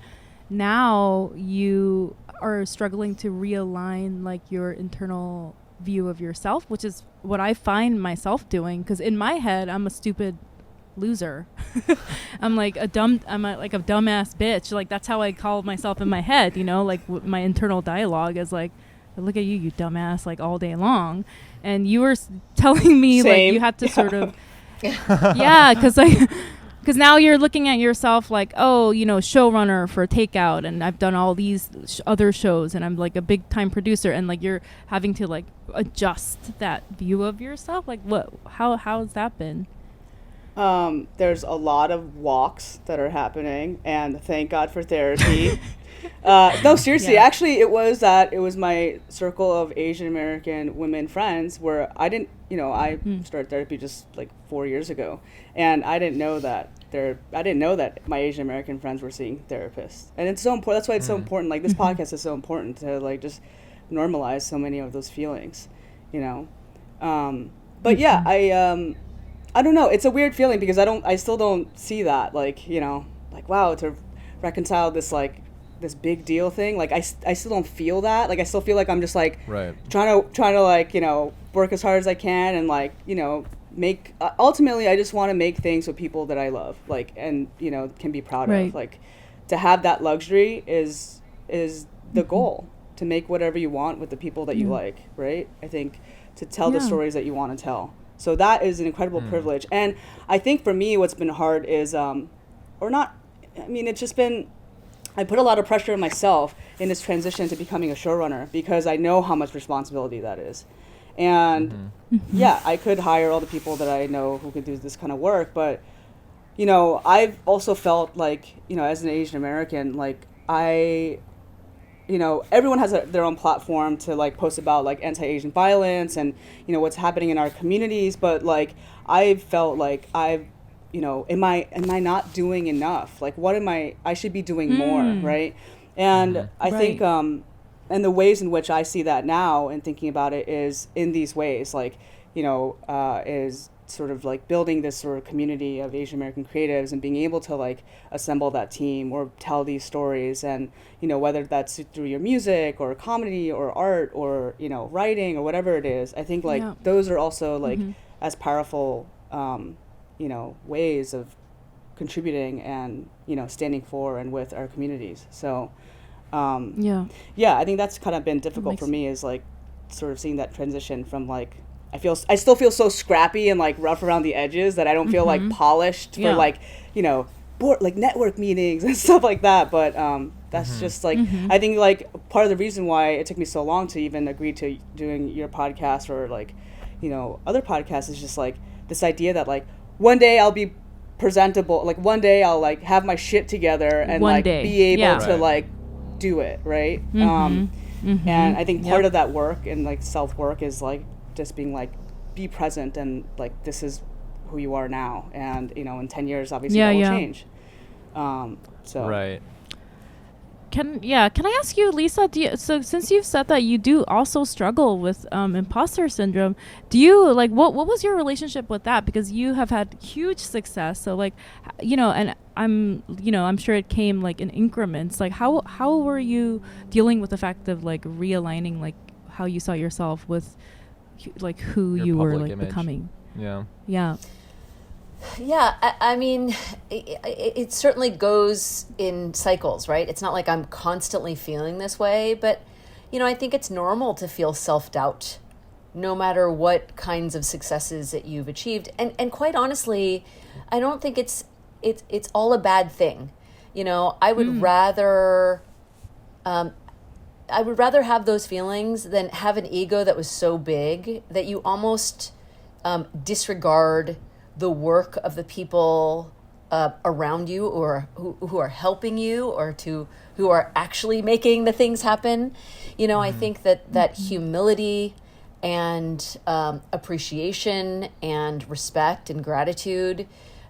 A: now you are struggling to realign like your internal view of yourself, which is what I find myself doing, because in my head I'm a stupid loser. I'm like a dumbass bitch. Like that's how I call myself in my head, my internal dialogue is like, look at you dumbass, like all day long. And you were telling me like you had to sort of because now you're looking at yourself like, showrunner for Takeout, and I've done all these other shows, and I'm like a big time producer, and like you're having to like adjust that view of yourself. Like how's that been?
D: There's a lot of walks that are happening, and thank God for therapy. No, seriously, actually, it was my circle of Asian American women friends where I didn't, I started therapy just like 4 years ago, and I didn't know that my Asian American friends were seeing therapists, and it's so important. That's why it's so important. Like this podcast is so important to like just normalize so many of those feelings, But yeah, I don't know. It's a weird feeling because I still don't see that like wow, to reconcile this big deal thing, like I still don't feel that. Like I still feel like I'm just like trying to like work as hard as I can and like make ultimately I just want to make things with people that I love, like, and can be proud of. Like to have that luxury is the goal, to make whatever you want with the people that you like, right? I think to tell the stories that you want to tell. So that is an incredible privilege. And I think for me what's been hard is it's just been, I put a lot of pressure on myself in this transition to becoming a showrunner because I know how much responsibility that is. And I could hire all the people that I know who could do this kind of work, but I've also felt like, as an Asian American, like everyone has their own platform to like post about like anti-Asian violence and what's happening in our communities, but like I've felt like am I not doing enough? Like I should be doing more, right? And I think and the ways in which I see that now and thinking about it is in these ways, like is sort of like building this sort of community of Asian American creatives and being able to like assemble that team or tell these stories, and whether that's through your music or comedy or art or writing or whatever it is, I think like those are also like as powerful ways of contributing and standing for and with our communities. So I think that's kind of been difficult for me, is like sort of seeing that transition from like I still feel so scrappy and like rough around the edges that I don't feel like polished for like like network meetings and stuff like that. But that's just like I think like part of the reason why it took me so long to even agree to doing your podcast or like other podcasts is just like this idea that like one day I'll be presentable, like one day I'll like have my shit together and be able to like do it right. And I think part of that work and like self work is like just being like be present and like this is who you are now, and in 10 years obviously that will change. So
B: right.
A: Can I ask you, Lisa, so since you've said that you do also struggle with imposter syndrome, do you like what was your relationship with that? Because you have had huge success, so like and I'm sure it came like in increments. Like how were you dealing with the fact of like realigning like how you saw yourself with like who
B: your
A: you were like
B: image.
A: becoming?
C: I mean, it certainly goes in cycles, right? It's not like I'm constantly feeling this way, but, I think it's normal to feel self-doubt no matter what kinds of successes that you've achieved. And quite honestly, I don't think it's all a bad thing. I would rather have those feelings than have an ego that was so big that you almost disregard the work of the people around you or who are helping you or who are actually making the things happen. I think that humility and appreciation and respect and gratitude,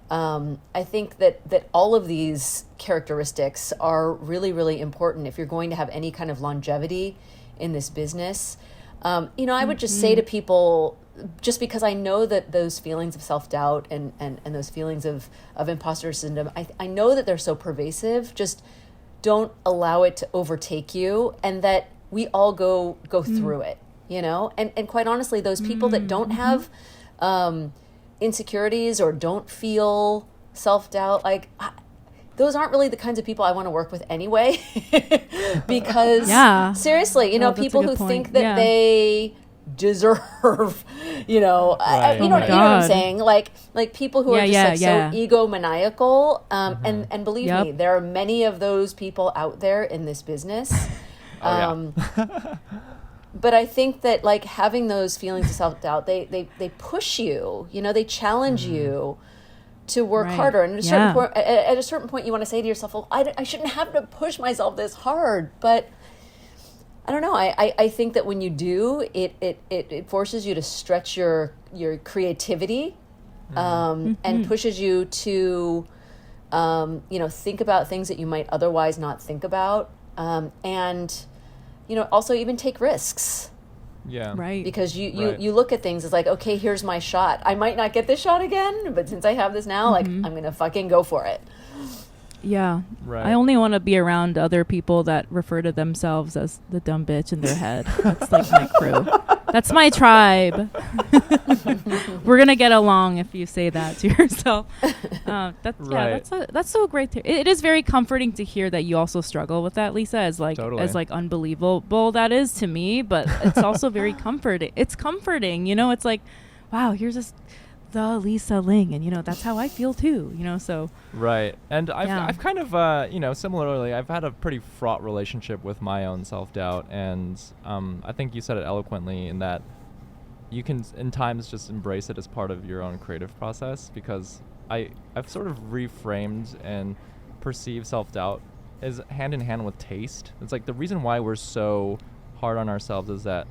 C: I think that all of these characteristics are really, really important if you're going to have any kind of longevity in this business. I would just say to people, just because I know that those feelings of self-doubt and those feelings of imposter syndrome, I know that they're so pervasive, just don't allow it to overtake you, and that we all go through it, and quite honestly, those people that don't have insecurities or don't feel self-doubt, like those aren't really the kinds of people I want to work with anyway. Because seriously, people who think that they deserve, you know what I'm saying? Like people who are just so egomaniacal. And believe me, there are many of those people out there in this business. But I think that like having those feelings of self-doubt, they push you, they challenge you to work harder. And at a certain point, you want to say to yourself, well, I shouldn't have to push myself this hard. But I don't know. I think that when you do, it forces you to stretch your creativity, and pushes you to, think about things that you might otherwise not think about, and also even take risks.
B: Yeah.
A: Right.
C: Because you look at things as like, okay, here's my shot. I might not get this shot again, but since I have this now, like I'm gonna fucking go for it.
A: Yeah.
B: Right.
A: I only want to be around other people that refer to themselves as the dumb bitch in their head. That's like my crew. That's my tribe. We're gonna get along if you say that to yourself. That's so great. It is very comforting to hear that you also struggle with that, Lisa. As unbelievable that is to me, but it's also very comforting. It's comforting, It's like, wow, here's this. The Lisa Ling, and that's how I feel too, so
B: right. And I've kind of similarly, I've had a pretty fraught relationship with my own self-doubt, and I think you said it eloquently in that you can in times just embrace it as part of your own creative process, because I've sort of reframed and perceived self-doubt as hand in hand with taste. It's like the reason why we're so hard on ourselves is that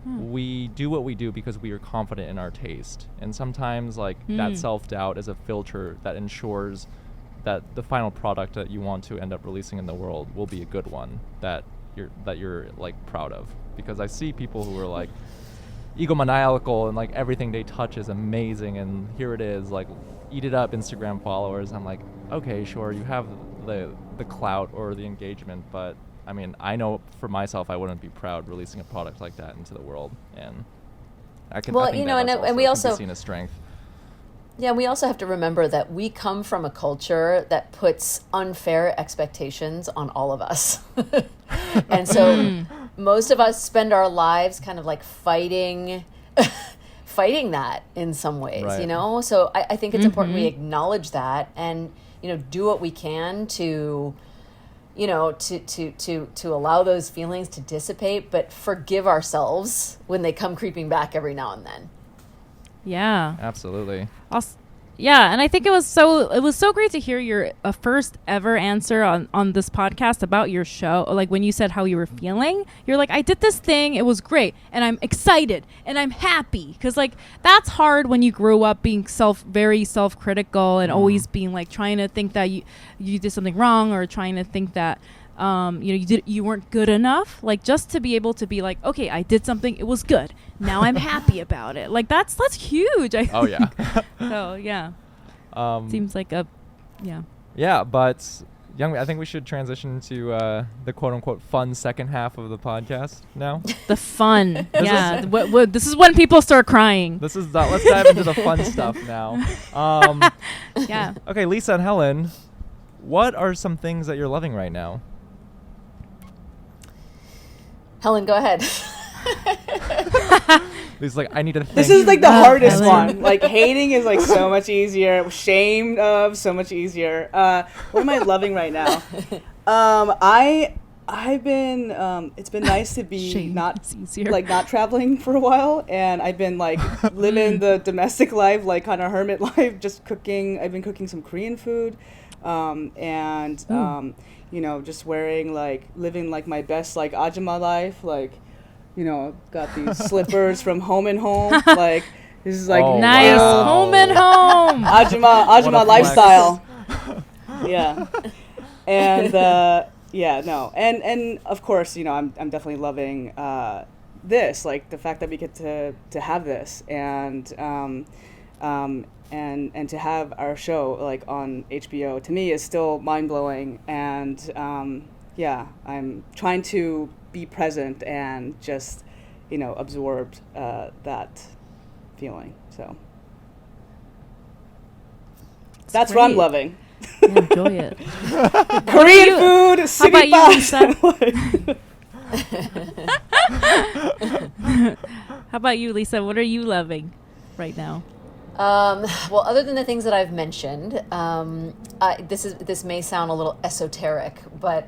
B: we do what we do because we are confident in our taste, and sometimes that self-doubt is a filter that ensures that the final product that you want to end up releasing in the world will be a good one that you're like proud of. Because I see people who are like egomaniacal and like everything they touch is amazing, and here it is, like, eat it up, Instagram followers. I'm like, okay, sure, you have the clout or the engagement, but I mean, I know for myself I wouldn't be proud releasing a product like that into the world, and I think
C: you know, and we also
B: can be seen as strength.
C: Yeah, we also have to remember that we come from a culture that puts unfair expectations on all of us. And so most of us spend our lives kind of like fighting that in some ways,
B: Right.
C: you know? So I think it's important we acknowledge that and, you know, do what we can to, you know, to allow those feelings to dissipate, but forgive ourselves when they come creeping back every now and then.
A: Yeah.
B: Absolutely.
A: Yeah, and I think it was so great to hear your first ever answer on this podcast about your show. Like when you said how you were feeling, you're like, I did this thing, it was great, and I'm excited and I'm happy, because like that's hard when you grew up being very self-critical and always being like trying to think that you did something wrong, or trying to think that you know, you weren't good enough. Like just to be able to be like, okay, I did something, it was good, now I'm happy about it. Like that's huge.
B: Oh yeah.
A: So yeah. Seems like
B: Yeah, but Young, I think we should transition to the quote-unquote fun second half of the podcast now.
A: The fun. Yeah. This is when people start crying.
B: Let's dive into the fun stuff now.
A: Yeah.
B: Okay, Lisa and Helen, what are some things that you're loving right now?
C: Helen, go ahead.
B: Lisa's like, I need to think.
D: This is like the hardest
A: Helen.
D: one. Like hating is like so much easier. Shame of so much easier. What am I loving right now? I've been. It's been nice to be
A: Shame
D: not
A: is easier.
D: like not traveling for a while, and I've been like living the domestic life, like kind of hermit life, just cooking. I've been cooking some Korean food, and you know, just living like my best like ajumma life, like. You know, got these slippers from Home and Home. Like, this is like
A: nice.
B: Wow.
A: Home and home.
D: Ajumma
B: flex.
D: lifestyle. Yeah, and and of course, you know, I'm definitely loving this, like the fact that we get to have this, and to have our show like on HBO to me is still mind blowing, and I'm trying to be present and just, you know, absorb that feeling. So that's what I'm loving.
A: Yeah, enjoy it.
D: Korean food, city
A: about you,
D: bus.
A: How about you, Lisa? What are you loving right now?
C: Well, other than the things that I've mentioned, this may sound a little esoteric, but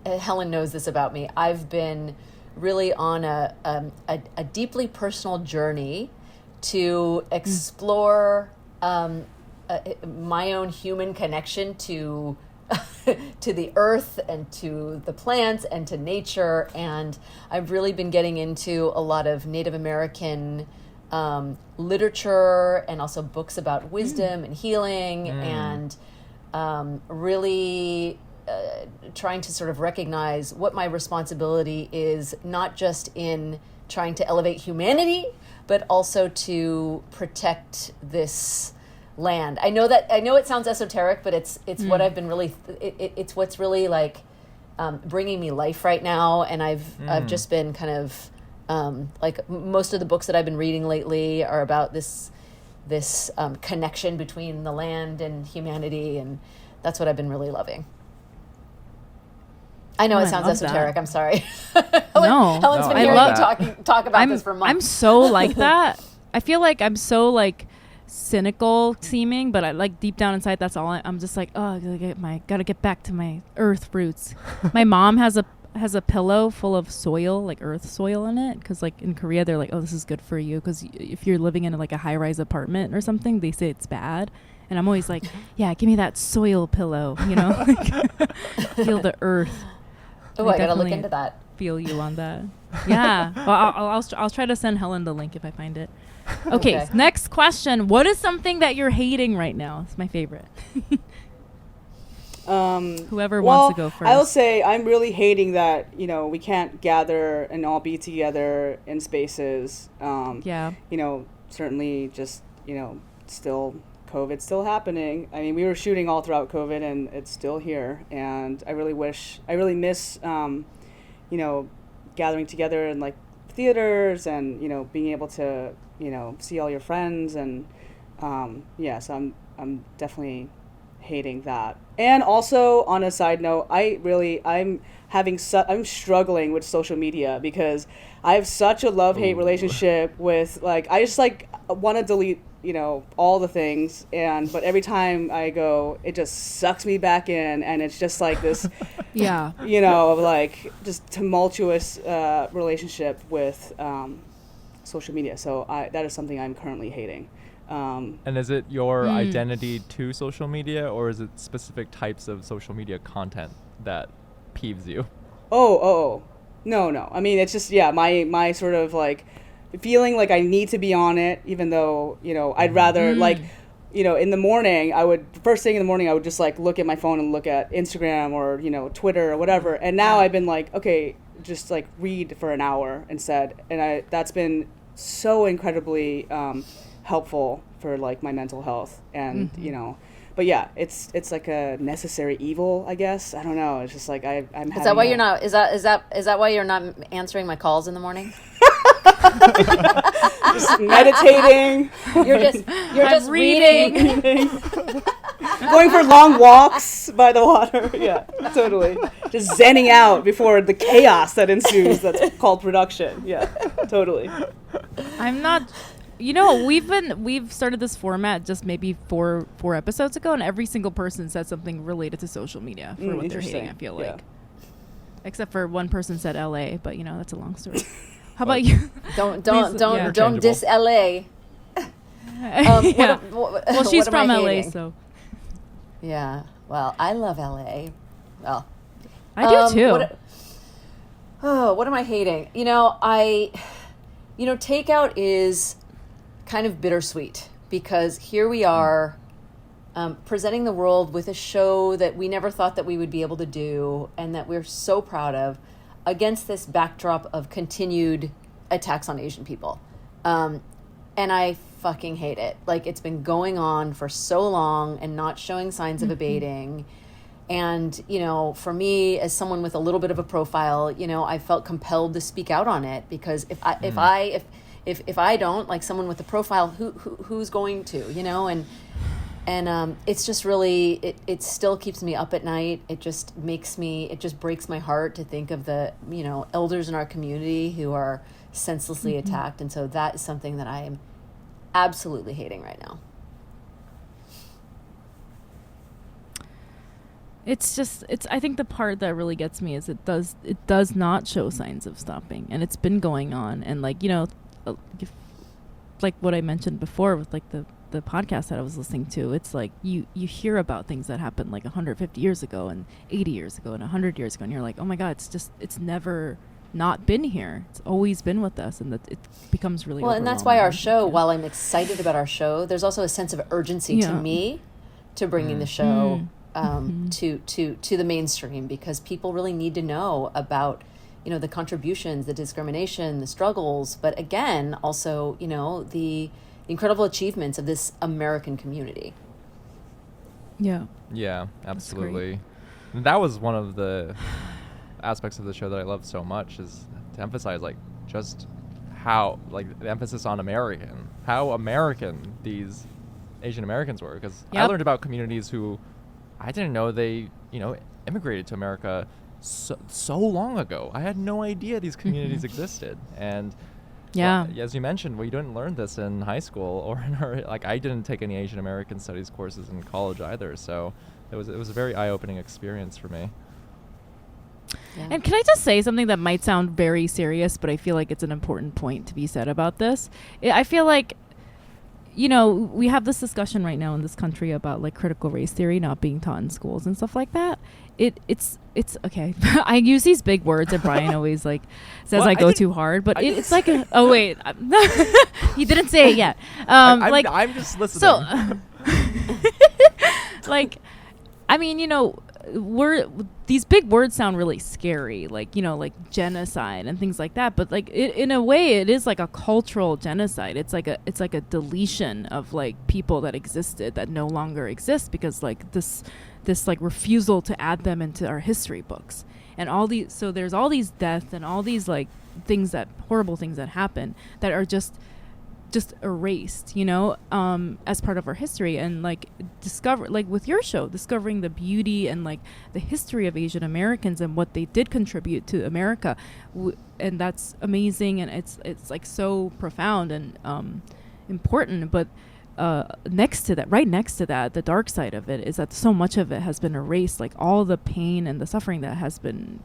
C: Helen knows this about me. I've been really on a deeply personal journey to explore my own human connection to to the earth and to the plants and to nature, and I've really been getting into a lot of Native American literature and also books about wisdom and healing, and really trying to sort of recognize what my responsibility is, not just in trying to elevate humanity, but also to protect this land. I know it sounds esoteric, but it's what I've been really it's what's really like bringing me life right now, and I've just been kind of like most of the books that I've been reading lately are about this connection between the land and humanity, and that's what I've been really loving. I know it sounds esoteric. I'm sorry. Helen's been hearing me talk about this for months.
A: I'm so like that. I feel like I'm so like cynical seeming, but I like deep down inside, that's all I'm just like, oh, gotta get back to my earth roots. My mom has a pillow full of soil, like earth soil in it, because like in Korea they're like, oh, this is good for you, because if you're living in like a high-rise apartment or something, they say it's bad. And I'm always like, yeah, give me that soil pillow, you know. Feel the earth.
C: Oh, I gotta look into that.
A: Feel you on that. Yeah. Well, I'll try to send Helen the link if I find it. Okay. Next question. What is something that you're hating right now? It's my favorite. Whoever wants to go first.
D: I will say I'm really hating that, we can't gather and all be together in spaces. Certainly just, still COVID's still happening. I mean, we were shooting all throughout COVID and it's still here. And I really miss, gathering together in like theaters and, being able to, see all your friends. And so I'm definitely hating that. And also on a side note, I'm struggling with social media because I have such a love-hate relationship with I just want to delete all the things, but every time I go it just sucks me back in, and it's just like this just tumultuous relationship with social media. So that is something I'm currently hating.
B: And is it your identity to social media, or is it specific types of social media content that peeves you? No. I mean, it's just, my sort of feeling like I need to be on it, even though, I'd rather in the morning, first thing in the morning, I would just look at my phone and look at Instagram or, Twitter or whatever. And now I've been okay, just read for an hour instead. And that's been so incredibly, helpful for my mental health, and but yeah, it's like a necessary evil, I guess. I don't know, it's just I'm
C: is that why you're not is that why you're not answering my calls in the morning?
D: Just meditating.
C: You're just reading.
D: Going for long walks by the water. Yeah, totally. Just zenning out before the chaos that ensues that's called production. Yeah, totally.
A: I'm not. We've started this format just maybe four episodes ago, and every single person said something related to social media for what they're hating, I feel like. Except for one person said LA, but that's a long story. How about you?
C: Don't diss LA.
A: Well, she's from LA, so.
C: Yeah. Well, I love LA. Well,
A: I do too.
C: What am I hating? Takeout is kind of bittersweet because here we are presenting the world with a show that we never thought that we would be able to do and that we're so proud of against this backdrop of continued attacks on Asian people. And I fucking hate it. It's been going on for so long and not showing signs of abating. And, for me, as someone with a little bit of a profile, I felt compelled to speak out on it because if I don't, someone with a profile, who's going to, and it's just really, it still keeps me up at night. It just breaks my heart to think of the, elders in our community who are senselessly attacked. And so that is something that I am absolutely hating right now.
A: I think the part that really gets me is it does not show signs of stopping, and it's been going on. And like what I mentioned before with the podcast that I was listening to, it's like you hear about things that happened 150 years ago and 80 years ago and 100 years ago, and you're like, oh my God, it's never not been here. It's always been with us, and that it becomes really
C: well. And that's why our show, while I'm excited about our show, there's also a sense of urgency to me to bringing the show to the mainstream, because people really need to know about the contributions, the discrimination, the struggles, but again also the incredible achievements of this American community.
B: Yeah, absolutely. That was one of the aspects of the show that I love so much, is to emphasize just how the emphasis on American, how American these Asian Americans were, because I learned about communities who I didn't know they immigrated to America so long ago. I had no idea these communities existed. And as you mentioned, we didn't learn this in high school or in our I didn't take any Asian American studies courses in college either, so it was a very eye-opening experience for me.
A: Yeah. And can I just say something that might sound very serious, but I feel like it's an important point to be said about this? I feel like we have this discussion right now in this country about critical race theory not being taught in schools and stuff like that. It's okay. I use these big words and Brian always says I go too hard, but it's oh wait, you didn't say it yet. I'm
B: just listening.
A: So, these big words sound really scary, like, you know, like genocide and things like that, but like in a way it is like a cultural genocide. It's like a deletion of like people that existed that no longer exist because like this like refusal to add them into our history books. And so there's all these deaths and all these like horrible things that happen that are just erased, you know, as part of our history. And like with your show, discovering the beauty and like the history of Asian Americans and what they did contribute to America, and that's amazing, and it's like so profound and important. But right next to that, the dark side of it is that so much of it has been erased, like all the pain and the suffering that has been,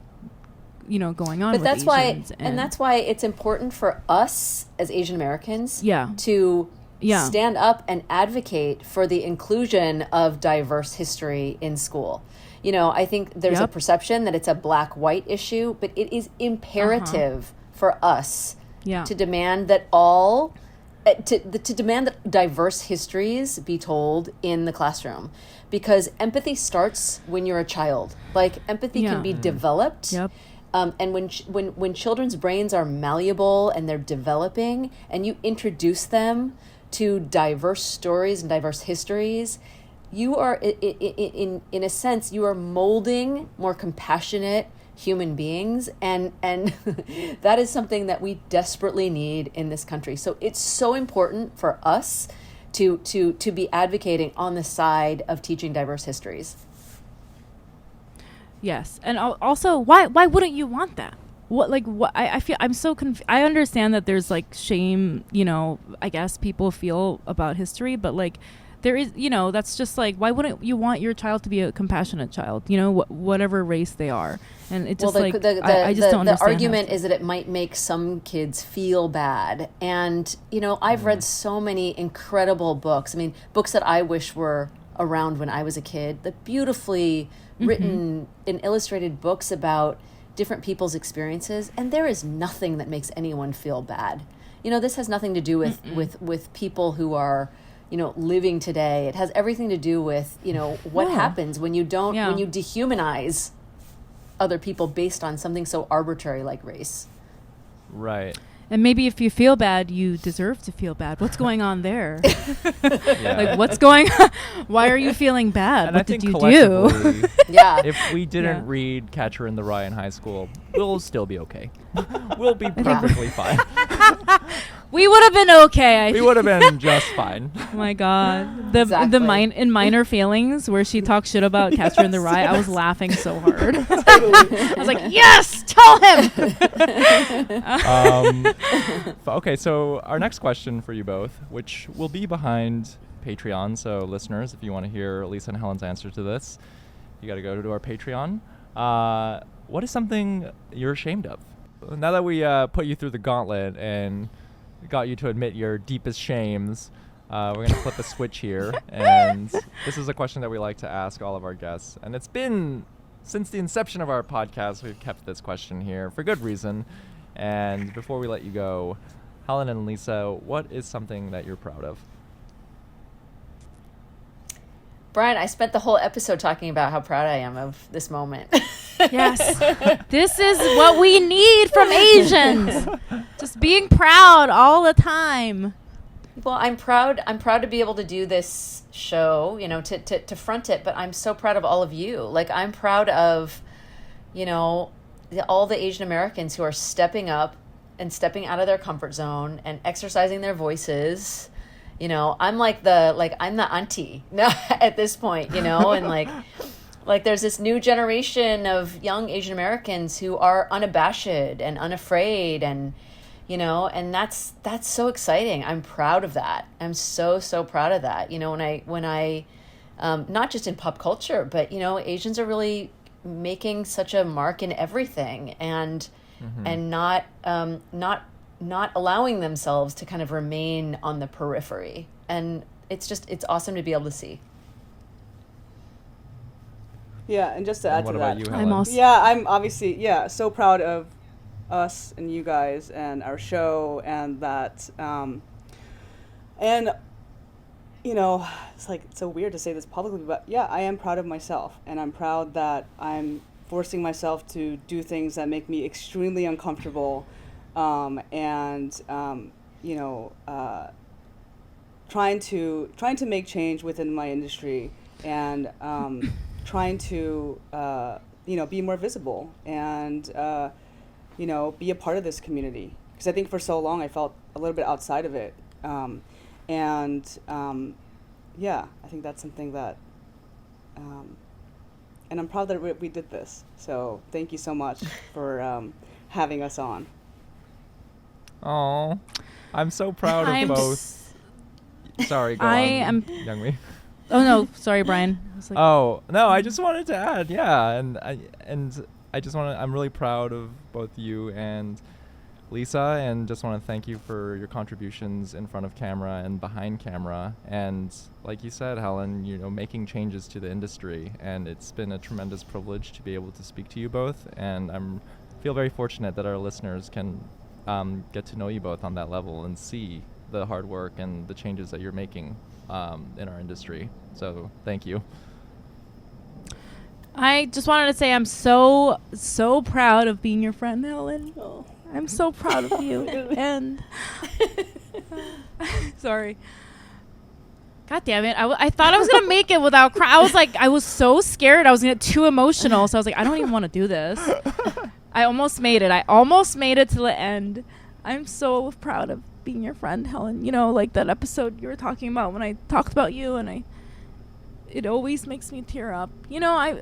A: you know, going on.
C: But
A: with
C: that's
A: Asians.
C: and that's why it's important for us as Asian Americans to
A: Yeah.
C: stand up and advocate for the inclusion of diverse history in school. You know, I think there's a perception that it's a black-white issue, but it is imperative for us to demand that to demand that diverse histories be told in the classroom, because empathy starts when you're a child. Like, empathy can be developed.
A: Yep.
C: And when children's brains are malleable and they're developing, and you introduce them to diverse stories and diverse histories, you are, in a sense, you are molding more compassionate human beings, and that is something that we desperately need in this country. So it's so important for us to be advocating on the side of teaching diverse histories.
A: Yes, and also, why wouldn't you want that? I feel I'm so I understand that there's like shame, you know, I guess people feel about history, but like there is, you know, that's just like, why wouldn't you want your child to be a compassionate child, you know, whatever race they are? And it just I just don't understand.
C: The argument is that it might make some kids feel bad, and you know, I've read so many incredible books. I mean, books that I wish were around when I was a kid. The beautifully written and illustrated books about different people's experiences, and there is nothing that makes anyone feel bad. You know, this has nothing to do with people who are, you know, living today. It has everything to do with, you know, what happens when you don't when you dehumanize other people based on something so arbitrary like race.
B: Right.
A: And maybe if you feel bad, you deserve to feel bad. What's going on there? Like, what's going on? Why are you feeling bad?
B: And
A: what
B: I think
A: did you do?
B: If we didn't read Catcher in the Rye in high school, we'll still be okay. We'll be perfectly fine.
A: We would have been okay.
B: We would have been just fine.
A: Oh my God. In Minor Feelings, where she talks shit about Catcher in the Rye, I was laughing so hard. I was like, yes, tell him.
B: Okay, so our next question for you both, which will be behind Patreon. So listeners, if you want to hear Lisa and Helen's answer to this, you got to go to our Patreon. What is something you're ashamed of? Now that we put you through the gauntlet and got you to admit your deepest shames, we're going to flip a switch here. And this is a question that we like to ask all of our guests. And it's been, since the inception of our podcast, we've kept this question here for good reason. And before we let you go, Helen and Lisa, what is something that you're proud of?
C: Brian, I spent the whole episode talking about how proud I am of this moment.
A: Yes. This is what we need from Asians. Just being proud all the time.
C: Well, I'm proud to be able to do this show, you know, to front it, but I'm so proud of all of you. Like, I'm proud of, you know, all the Asian Americans who are stepping up and stepping out of their comfort zone and exercising their voices. You know, I'm the auntie now at this point, you know, and like there's this new generation of young Asian Americans who are unabashed and unafraid, and, you know, and that's so exciting. I'm proud of that. I'm so proud of that. You know, when I not just in pop culture, but, you know, Asians are really making such a mark in everything, and not allowing themselves to kind of remain on the periphery. And it's awesome to be able to see.
D: Yeah, and just to add to that,
A: I'm
D: obviously so proud of us and you guys and our show, and that and you know, it's like it's so weird to say this publicly, but yeah, I am proud of myself, and I'm proud that I'm forcing myself to do things that make me extremely uncomfortable, and you know, trying to make change within my industry, and trying to you know, be more visible, and you know, be a part of this community, because I think for so long I felt a little bit outside of it. And yeah, I think that's something that, and I'm proud that we did this. So thank you so much for having us on.
B: Oh, I'm so proud of both. Sorry, go on, Youngmi.
A: Oh no, sorry, Brian. I was like,
B: Oh no, I just wanted to add, yeah, and I just want to. I'm really proud of both you and Lisa, and just want to thank you for your contributions in front of camera and behind camera, and like you said, Helen, you know, making changes to the industry, and it's been a tremendous privilege to be able to speak to you both, and feel very fortunate that our listeners can get to know you both on that level and see the hard work and the changes that you're making in our industry. So thank you.
A: I just wanted to say I'm so proud of being your friend, Helen. Oh. I'm so proud of you. And sorry. God damn it. I thought I was going to make it without crying. I was so scared. I was going to get too emotional. So I was like, I don't even want to do this. I almost made it. I almost made it to the end. I'm so proud of being your friend, Helen. You know, like that episode you were talking about when I talked about you, and it always makes me tear up. You know,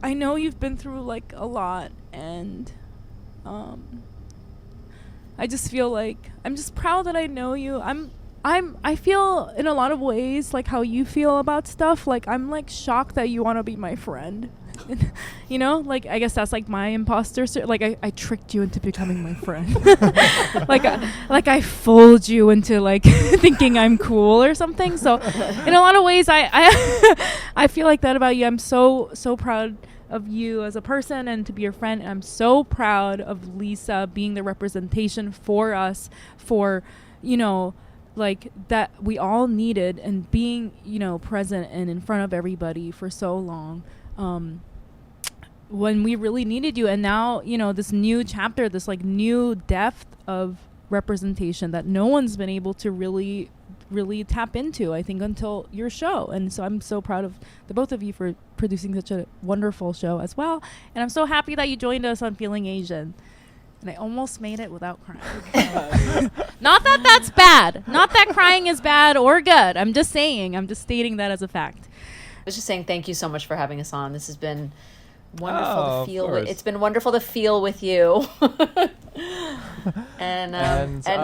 A: I know you've been through like a lot, and I just feel like I'm just proud that I know you. I feel in a lot of ways like how you feel about stuff. Like I'm like shocked that you want to be my friend. You know, like I guess that's like my imposter. Like I tricked you into becoming my friend. like I fooled you into like thinking I'm cool or something. So in a lot of ways, I feel like that about you. I'm so proud of you as a person and to be your friend. And I'm so proud of Lisa being the representation for us, for, you know, like that we all needed, and being, you know, present and in front of everybody for so long when we really needed you. And now, you know, this new chapter, this like new depth of representation that no one's been able to really tap into, I think, until your show. And so I'm so proud of the both of you for producing such a wonderful show as well. And I'm so happy that you joined us on Feeling Asian. And I almost made it without crying. Not that that's bad. Not that crying is bad or good. I'm just stating that as a fact.
C: I was just saying thank you so much for having us on. This has been wonderful to feel with. It's been wonderful to feel with you. and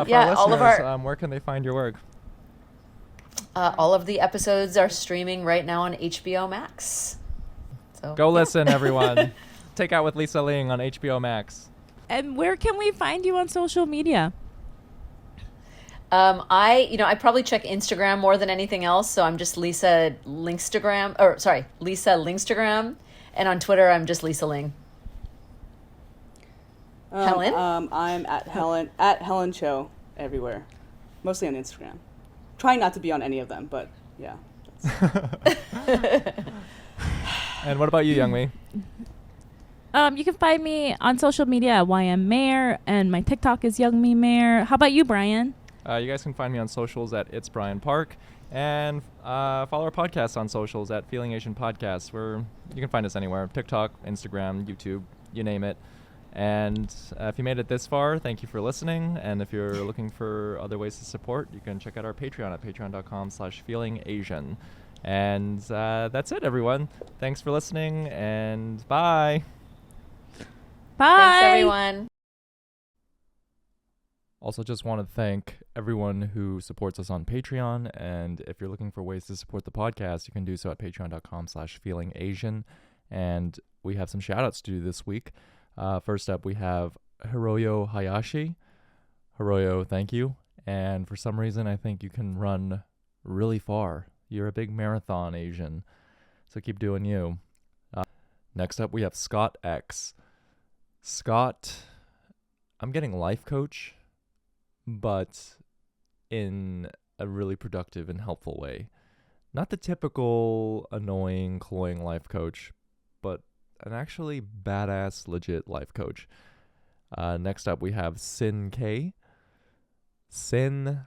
C: yeah, all of our
B: where can they find your work?
C: All of the episodes are streaming right now on HBO Max. So
B: go listen, everyone. Take Out with Lisa Ling on HBO Max.
A: And where can we find you on social media?
C: I probably check Instagram more than anything else, so I'm just Lisa Lingstagram, and on Twitter I'm just Lisa Ling. Helen?
D: I'm at Helen Cho everywhere, mostly on Instagram. Trying not to be on any of them, but yeah.
B: And what about you, Youngmi?
A: You can find me on social media at YMMayor, and my TikTok is Youngmi Mayor. How about you, Brian?
B: You guys can find me on socials at It's Brian Park, and follow our podcast on socials at Feeling Asian Podcast, where you can find us anywhere: TikTok, Instagram, YouTube, you name it. And if you made it this far, thank you for listening. And if you're looking for other ways to support, you can check out our Patreon at patreon.com/feelingasian. And that's it, everyone. Thanks for listening, and bye.
A: Bye.
C: Thanks, everyone.
B: Also, just want to thank everyone who supports us on Patreon. And if you're looking for ways to support the podcast, you can do so at patreon.com/feelingasian. And we have some shout outs to do this week. First up, we have Hiroyo Hayashi. Hiroyo, thank you. And for some reason, I think you can run really far. You're a big marathon Asian, so keep doing you. Next up, we have Scott X. Scott, I'm getting life coach, but in a really productive and helpful way. Not the typical annoying, cloying life coach, but an actually badass, legit life coach. Next up, we have Sin K. Sin,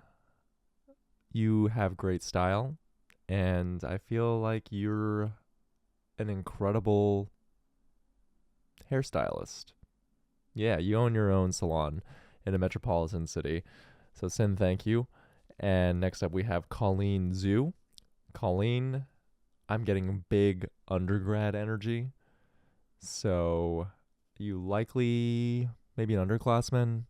B: you have great style, and I feel like you're an incredible hairstylist. Yeah, you own your own salon in a metropolitan city. So Sin, thank you. And next up we have Colleen Zhu. Colleen, I'm getting big undergrad energy. So you likely, maybe an underclassman,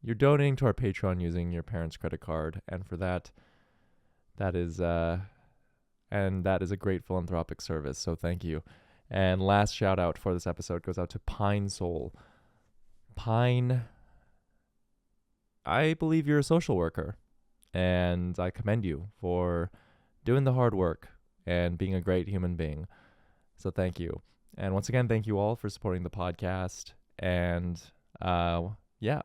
B: you're donating to our Patreon using your parents' credit card. And for that is a great philanthropic service. So thank you. And last shout out for this episode goes out to Pine Soul. Pine, I believe you're a social worker, and I commend you for doing the hard work and being a great human being. So thank you. And once again, thank you all for supporting the podcast. And yeah,